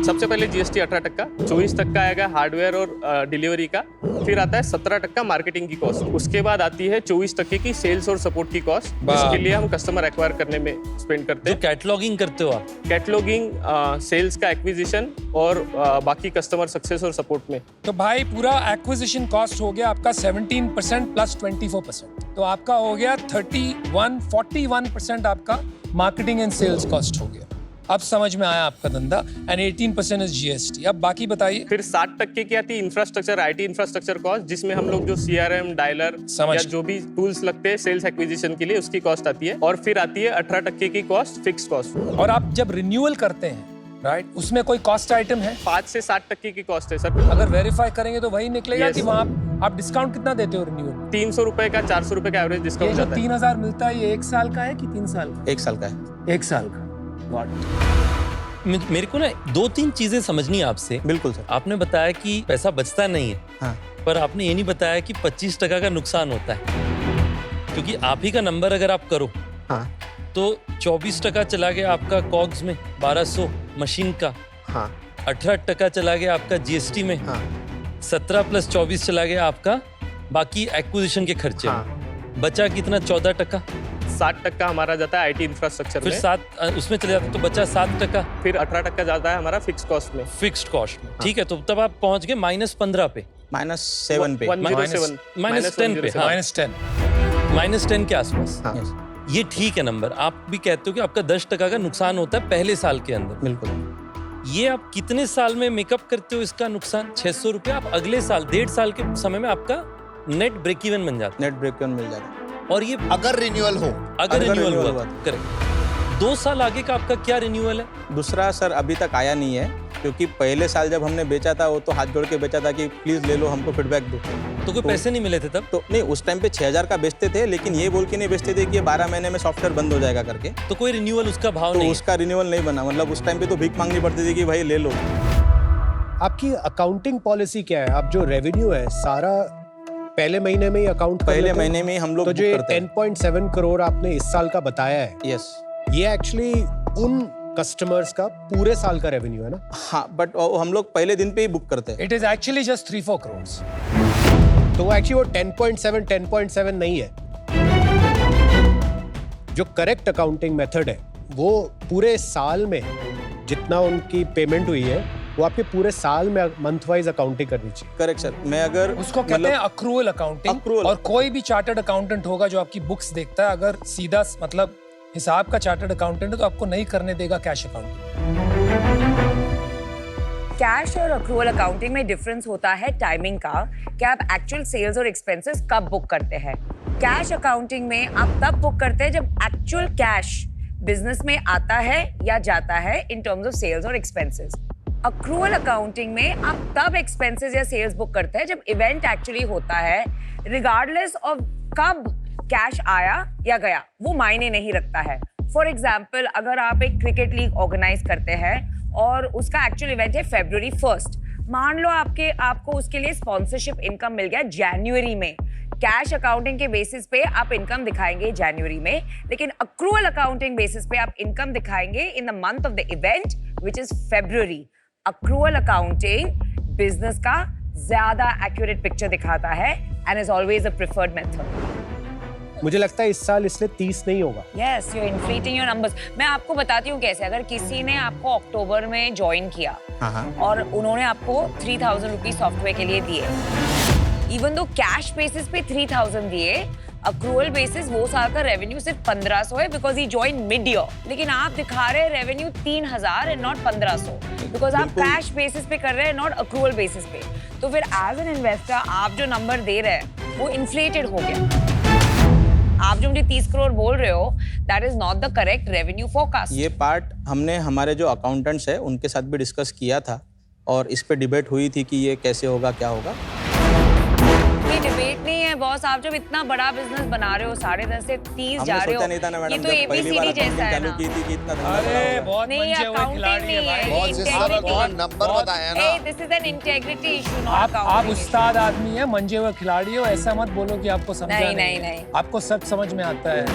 सबसे पहले GST 18%, 24 तक का आएगा हार्डवेयर और डिलीवरी का, फिर आता है 17% मार्केटिंग की कॉस्ट, उसके बाद आती है 24% की सेल्स और सपोर्ट की कॉस्ट, जिसके लिए हम कस्टमर एक्वायर करने में स्पेंड करते जो हैं। कैटलॉगिंग करते हो आप? कैटलॉगिंग, सेल्स का एक्विजिशन और बाकी कस्टमर सक्सेस और सपोर्ट में। तो भाई पूरा एक्विजिशन कॉस्ट हो गया आपका 17% प्लस 24%, तो आपका हो गया 41% आपका मार्केटिंग एंड सेल्स कॉस्ट हो गया। अब समझ में आया आपका धंधा, एंड 18% इज GST। अब बाकी बताइए। फिर 60% की आती है इंफ्रास्ट्रक्चर, IT इंफ्रास्ट्रक्चर कॉस्ट, जिसमें हम लोग जो CRM, डायलर या जो भी टूल्स लगते हैं सेल्स एक्विजिशन के लिए, उसकी कॉस्ट आती है। और फिर आती है 18% की कॉस्ट, फिक्स कॉस्ट। और आप जब रिन्यूअल करते हैं, राइट, उसमें कोई कॉस्ट आइटम है? 5 से 60% की कॉस्ट है सर। अगर वेरीफाई करेंगे तो वही निकलेगा। Yes। कि वहाँ आप डिस्काउंट कितना देते हो रिन्यूअल? 300 रुपए का, 400 रुपए का एवरेज ये डिस्काउंट जो जाता है। 3,000 मिलता है, ये 1 साल का है कि 3 साल का? 1 साल का है। 1 साल का। मेरे को ना 2-3 चीजें समझनी है आपसे। बिल्कुल सर। आपने बताया कि पैसा बचता नहीं है, हाँ। पर आपने ये नहीं बताया कि 25% का नुकसान होता है, क्योंकि आप ही का नंबर अगर आप करो, हाँ। तो 24% चला गया आपका कॉग्स में, 1200 मशीन का, हाँ। 18% चला गया आपका जीएसटी में, हाँ। 17 + 24 चला गया आपका बाकी एक्विजिशन के खर्चे हाँ। में। बचा कितना? 14%। 60% हमारा जाता है आईटी इंफ्रास्ट्रक्चर फिर में, 7 उसमें चले जाता तो बचा 7%। फिर 18% जाता है हमारा फिक्स कॉस्ट में। फिक्स्ड कॉस्ट में, ठीक है। तो तब आप पहुंच गए -15 पे, -7 पे, -10 -10 पे, हाँ, -10 के आसपास। हाँ। ये ठीक है नंबर। आप भी कहते हो कि आपका 10% का नुकसान होता है पहले साल के अंदर। बिल्कुल। ये आप कितने साल में मेकअप करते हो इसका नुकसान? 600 रुपये आप अगले साल 1.5 साल के समय में आपका नेट ब्रेक इवन बन जाता नेट ब्रेक इवन मिल जाता है। और ये अगर रिन्यूअल हो, अगर रिन्यूअल renewal हुआ, हुआ करेक्ट। 2 साल आगे का आपका क्या रिन्यूअल है? दूसरा सर अभी तक आया नहीं है, क्योंकि पहले साल जब हमने बेचा था वो तो हाथ जोड़ के बेचा था कि प्लीज ले लो, हमको फीडबैक दो। तो कोई पैसे नहीं मिले थे तब? तो नहीं, उस टाइम पे 6000 का बेचते थे, लेकिन ये बोल के नहीं बेचते थे कि ये 12 महीने में सॉफ्टवेयर बंद हो जाएगा करके। तो कोई रिन्यूअल उसका भाव तो नहीं? उसका रिन्यूअल नहीं बना, मतलब उस टाइम पे तो भीख मांगनी पड़ती थी कि भाई ले लो। आपकी अकाउंटिंग पॉलिसी क्या है? आप जो रेवेन्यू है सारा पहले महीने में ही अकाउंट कर पहले लेते हो? महीने में हम लोग तो जो book करते हैं। 10.7 करोड़ आपने इस साल का बताया है, यस, ये एक्चुअली उन कस्टमर्स का पूरे साल का रेवेन्यू है ना? हाँ, बट हम लोग पहले दिन पे ही बुक करते हैं। It is actually just 3-4 crores। तो वो एक्चुअली वो 10.7 नहीं है। जो करेक्ट अकाउंटिंग मेथड है वो पूरे साल में जितना उनकी पेमेंट हुई है वो आपके पूरे साल में मंथ वाइज अकाउंटिंग करनी चाहिए। Correct sir. मैं अगर उसको कहते हैं अक्रूवल अकाउंटिंग। accrual। और कोई भी चार्टर्ड अकाउंटेंट होगा जो आपकी बुक्स देखता है, अगर सीधा मतलब हिसाब का चार्टर्ड अकाउंटेंट है तो आपको नहीं करने देगा कैश अकाउंटिंग। कैश और अक्रूवल अकाउंटिंग में डिफरेंस होता है टाइमिंग का, कि आप एक्चुअल सेल्स और एक्सपेंसेस कब बुक करते हैं। कैश अकाउंटिंग में आप तब बुक करते हैं जब एक्चुअल कैश बिजनेस में आता है या जाता है इन टर्म्स ऑफ सेल्स और एक्सपेंसेस। अक्रूवल अकाउंटिंग में आप तब एक्सपेंसेस या सेल्स बुक करते हैं जब इवेंट एक्चुअली होता है, रिगार्डलेस ऑफ कब कैश आया या गया, वो मायने नहीं रखता है। फॉर एग्जाम्पल, अगर आप एक क्रिकेट लीग ऑर्गेनाइज करते हैं और उसका एक्चुअल इवेंट है February 1st, मान लो आपको उसके लिए स्पॉन्सरशिप इनकम मिल गया जनवरी में। कैश अकाउंटिंग के बेसिस पे आप इनकम दिखाएंगे जनवरी में, लेकिन अक्रूवल अकाउंटिंग बेसिस पे आप इनकम दिखाएंगे in the month of the event which is February। Accrual accounting business का ज्यादा एक्यूरेट पिक्चर दिखाता है and is always a preferred method. मुझे लगता है इस साल इसलिए 30 नहीं होगा। Yes, you're inflating your numbers। मैं आपको बताती हूँ कैसे। अगर किसी ने आपको अक्टूबर में ज्वाइन किया और उन्होंने आपको 3000 रुपीज सॉफ्टवेयर के लिए दिए, इवन दो कैश बेसिस पे 3000 दिए, अक्रूवल बेसिस वो साल का रेवेन्यू सिर्फ 1500 है because he join mid year, लेकिन आप दिखा रहे हैं रेवेन्यू 3000 एंड नॉट 1500 बिकॉज आप कैश बेसिस पे कर रहे हैं, नॉट अक्रूवल बेसिस पे। तो फिर एज एन इन्वेस्टर आप जो नंबर दे रहे हैं वो इन्फ्लेटेड हो गया। आप जो मुझे 30 करोड़ बोल रहे हो, that is not the correct revenue forecast. ये पार्ट हमने हमारे जो अकाउंटेंट्स है उनके साथ भी डिस्कस किया था और इस पे डिबेट हुई थी कि ये कैसे होगा, क्या होगा। ये डिबेट नहीं है बॉस। आप जब इतना बड़ा बिजनेस बना रहे हो, 10.5 से 30 जा रहे हो, नहीं था ना मैडम, ये तो जब पहली बार ABCD जैसा है चालू ना। की थी कि इतना धंधा अरे बड़ा होगा। बहुत नहीं, ये मंजे हुए अकाउंटिंग खिलाड़ी है नहीं है, भाई। ये बॉस, जिस तरह integrity। नंबर बताया ना, Hey, this is an integrity issue, not आप accounting उस्ताद आदमी है, मंजे हुए खिलाड़ी हो। ऐसा मत बोलो कि आपको समझा नहीं, नहीं, नहीं। आपको सब समझ में आता है।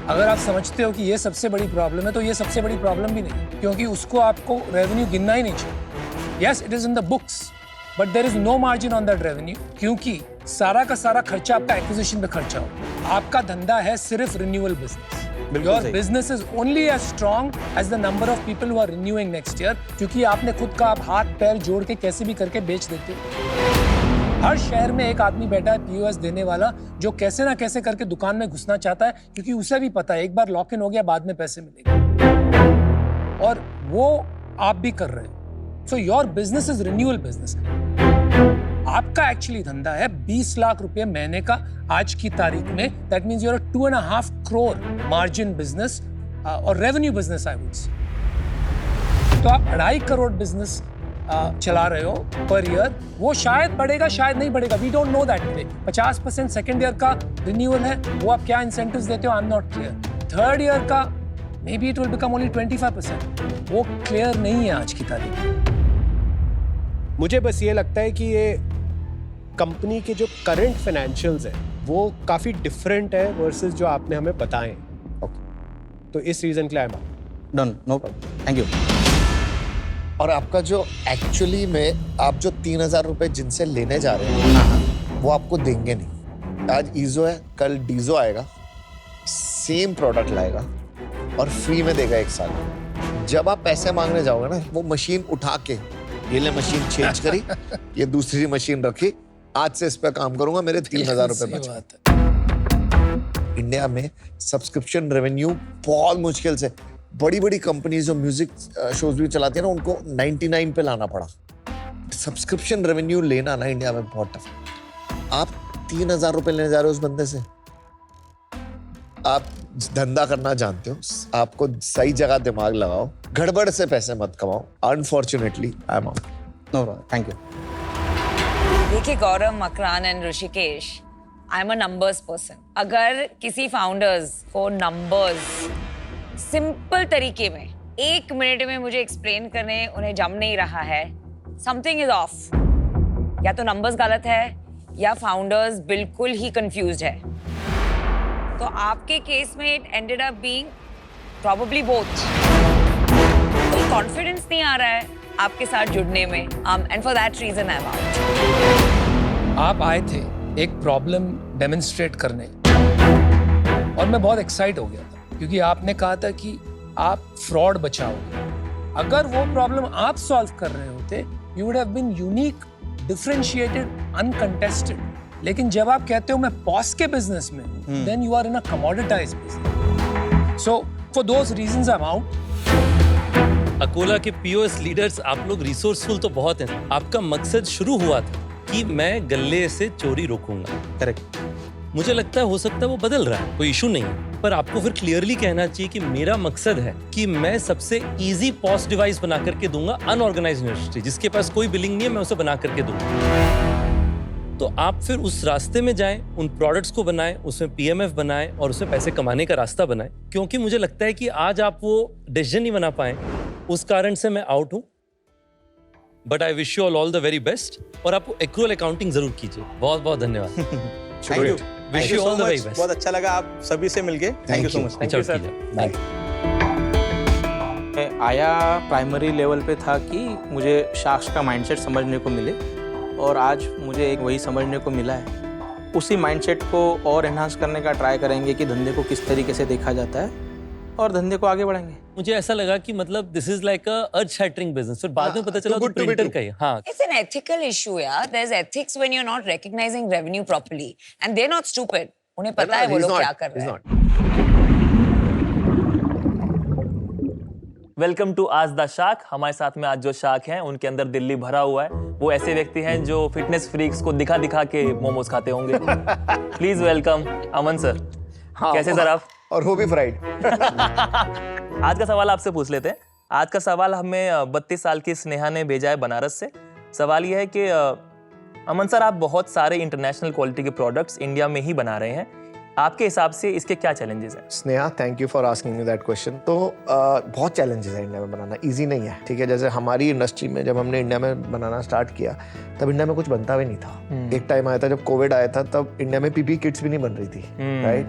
अगर आप समझते हो कि ये सबसे बड़ी प्रॉब्लम है तो ये सबसे बड़ी प्रॉब्लम भी नहीं, क्योंकि उसको आपको रेवेन्यू गिनना ही नहीं चाहिए। Yes, it is in the books but there is no margin on that revenue, क्योंकि सारा का सारा खर्चा आपका एक्विजिशन पे खर्चा हो। आपका धंधा है सिर्फ renewal business. Your business is only as strong as the number of people who are renewing next year, क्योंकि आपने खुद का आप हाथ पैर जोड़ के कैसे भी करके बेच देते हो। हर शहर में एक आदमी बैठा है POS देने वाला, जो कैसे ना कैसे करके दुकान में घुसना चाहता है, क्योंकि उसे भी पता है एक बार लॉक इन हो गया बाद में पैसे मिलेंगे, और वो आप भी कर रहे हो। So your business is renewal business. आपका एक्चुअली धंधा है 20 लाख रुपए महीने का आज की तारीख में। That means you are 2.5 crore margin business और revenue business I would say. तो आप 2.5 करोड़ बिजनेस चला रहे हो पर ईयर। वो शायद बढ़ेगा, शायद नहीं बढ़ेगा, we don't know that today. 50% second year का रिन्यूअल है, वो आप क्या इंसेंटिव्स देते हो, I am not clear. Third year का maybe it will become only 25%. वो क्लियर नहीं है आज की तारीख में. मुझे बस ये लगता है कि ये कंपनी के जो करंट फाइनेंशियल्स हैं वो काफ़ी डिफरेंट है वर्सेस जो आपने हमें बताए. तो इस रीज़न के लिए done, no problem, thank you. और आपका जो एक्चुअली में आप जो 3,000 रुपए जिनसे लेने जा रहे हैं वो आपको देंगे नहीं. आज ईजो है, कल डीजो आएगा, सेम प्रोडक्ट लाएगा और फ्री में देगा 1 साल. जब आप पैसे मांगने जाओगे ना, वो मशीन उठा के ये ले मशीन चेंज करी, ये दूसरी मशीन रखी, आज से इस पे काम करूंगा, मेरे 3,000 रुपए बचे. इंडिया में सब्सक्रिप्शन रेवेन्यू बहुत मुश्किल से, बड़ी बड़ी कंपनीज जो म्यूजिक शोज भी चलाती है ना, उनको 99 पे लाना पड़ा. सब्सक्रिप्शन रेवेन्यू लेना ना इंडिया में बहुत टफ है. आप 3,000 रुपए लेने जा रहे हो उस बंदे से. आप धंधा करना जानते हो, आपको सही जगह दिमाग लगाओ, गड़बड़ से पैसे मत कमाओ. Unfortunately I am out. No problem, thank you. देखिए Gaurav, Makran and Rishikesh, I am a numbers person. अगर किसी फाउंडर्स को नंबर्स सिंपल तरीके में 1 मिनट में मुझे एक्सप्लेन करने उन्हें जम नहीं रहा है, समथिंग इज ऑफ. या तो नंबर्स गलत है या फाउंडर्स बिल्कुल ही कंफ्यूज्ड है. तो आपके केस में it ended up being probably both. कोई कॉन्फिडेंस नहीं आ रहा है आपके साथ जुड़ने में, and for that reason I am out. आप आए थे एक प्रॉब्लम डेमोन्स्ट्रेट करने और मैं बहुत एक्साइट हो गया था क्योंकि आपने कहा था कि आप फ्रॉड बचाओगे. अगर वो प्रॉब्लम आप सॉल्व कर रहे होते, you would have been unique, differentiated, uncontested. लेकिन जब आप कहते हो मैं पॉस के बिजनेस में, then you are in a commoditized business. So for those reasons I am out. Akola के पीओएस लीडर्स आप लोग रिसोर्सफुल तो बहुत हैं. आपका मकसद शुरू हुआ था कि मैं गल्ले से चोरी रोकूंगा. करेक्ट. मुझे लगता है हो सकता है वो बदल रहा है, कोई इशू नहीं है. पर आपको फिर क्लियरली कहना चाहिए कि मेरा मकसद है कि मैं सबसे इजी पॉस डिवाइस बना करके दूंगा अनऑर्गेनाइज्ड इंडस्ट्री, जिसके पास कोई बिलिंग नहीं है, मैं उसे बना करके दूंगा. तो आप फिर उस रास्ते में जाएं, उन प्रोडक्ट्स को बनाएं, उसमें पीएमएफ बनाएं और उसमें पैसे कमाने का रास्ता बनाएं. क्योंकि मुझे लगता है कि आज आप वो डिसीजन नहीं बना पाए, उस कारण से मैं आउट हूं. But I wish you all the very best. और आप एक्रूअल अकाउंटिंग जरूर कीजिए. बहुत बहुत धन्यवाद. Thank you. Wish you all the very best. बहुत अच्छा लगा आप सभी से मिलके. Thank you so much. Thank you sir. Bye. मैं आया प्राइमरी लेवल पे था कि मुझे शार्क्स का माइंडसेट समझने को मिले, और आज मुझे एक वही समझने को मिला है. उसी माइंडसेट को और एनहांस करने का ट्राई करेंगे कि धंधे को किस तरीके से देखा जाता है और धंधे को आगे बढ़ाएंगे. मुझे ऐसा लगा कि मतलब this is like a earth shattering business. फिर बाद में पता चला तो प्रिंटर का ही. हाँ, It's an ethical issue, yeah. There's ethics when you're not recognizing revenue properly, and they're not stupid. उन्हें पता है वो लोग क्या कर रहे हैं. वेलकम टू आज द शार्क. हमारे साथ में आज जो शार्क हैं उनके अंदर दिल्ली भरा हुआ है. वो ऐसे व्यक्ति हैं जो फिटनेस फ्रीक्स को दिखा दिखा के मोमोज खाते होंगे. Please welcome Aman sir. हाँ, कैसे सर आप? और वो भी फ्राइड. आज का सवाल आपसे पूछ लेते हैं. आज का सवाल हमें 32 साल की स्नेहा ने भेजा है बनारस से. सवाल यह है कि अमन सर, आप बहुत सारे इंटरनेशनल क्वालिटी के प्रोडक्ट्स इंडिया में ही बना रहे हैं. आपके हिसाब से इसके क्या चैलेंजेस हैं? Sneha, thank you for asking me that question. तो बहुत चैलेंजेस है इंडिया में बनाना, इजी नहीं है. ठीक है, जैसे हमारी इंडस्ट्री में जब हमने इंडिया में बनाना स्टार्ट किया तब इंडिया में कुछ बनता भी नहीं था. एक टाइम आया था जब कोविड आया था, तब इंडिया में पीपी किट्स भी नहीं बन रही थी. Right.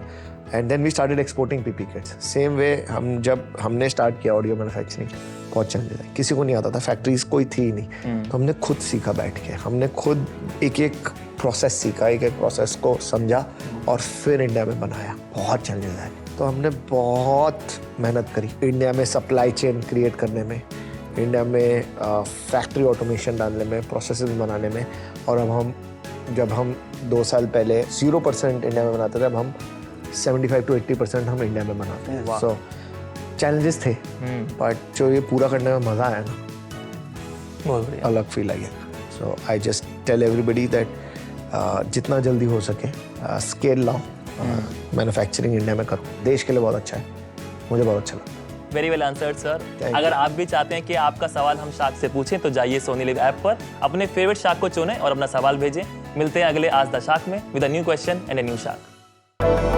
And then we started exporting PP kits. Same way जब हमने स्टार्ट किया ऑडियो मैन्युफैक्चरिंग, बहुत चैलेंजेस है. किसी को नहीं आता था, फैक्ट्रीज कोई थी नहीं. तो हमने खुद सीखा बैठ के. हमने खुद एक एक प्रोसेस सीखा, एक एक प्रोसेस को समझा और फिर इंडिया में बनाया. बहुत चैलेंजेस है. तो हमने बहुत मेहनत करी इंडिया में सप्लाई चेन क्रिएट करने में, इंडिया में फैक्ट्री ऑटोमेशन डालने में, प्रोसेसेस बनाने में. और अब जब हम 2 साल पहले 0% इंडिया में बनाते थे, अब हम 75 to 80% हम इंडिया में बनाते हैं. सो चैलेंजेस थे, बट जो ये पूरा करने में मजा आया ना, अलग फील आया. So I just tell everybody that जितना जल्दी हो सके स्केल लाओ, मैन्युफैक्चरिंग इंडिया में करो. देश के लिए बहुत अच्छा है. मुझे बहुत अच्छा लगा. Very well answered sir. अगर आप भी चाहते हैं कि आपका सवाल हम शार्क से पूछें तो जाइए सोनी लिव ऐप पर, अपने फेवरेट शार्क को चुनें और अपना सवाल भेजें. मिलते हैं अगले आज द शार्क में with a new question and a new shark.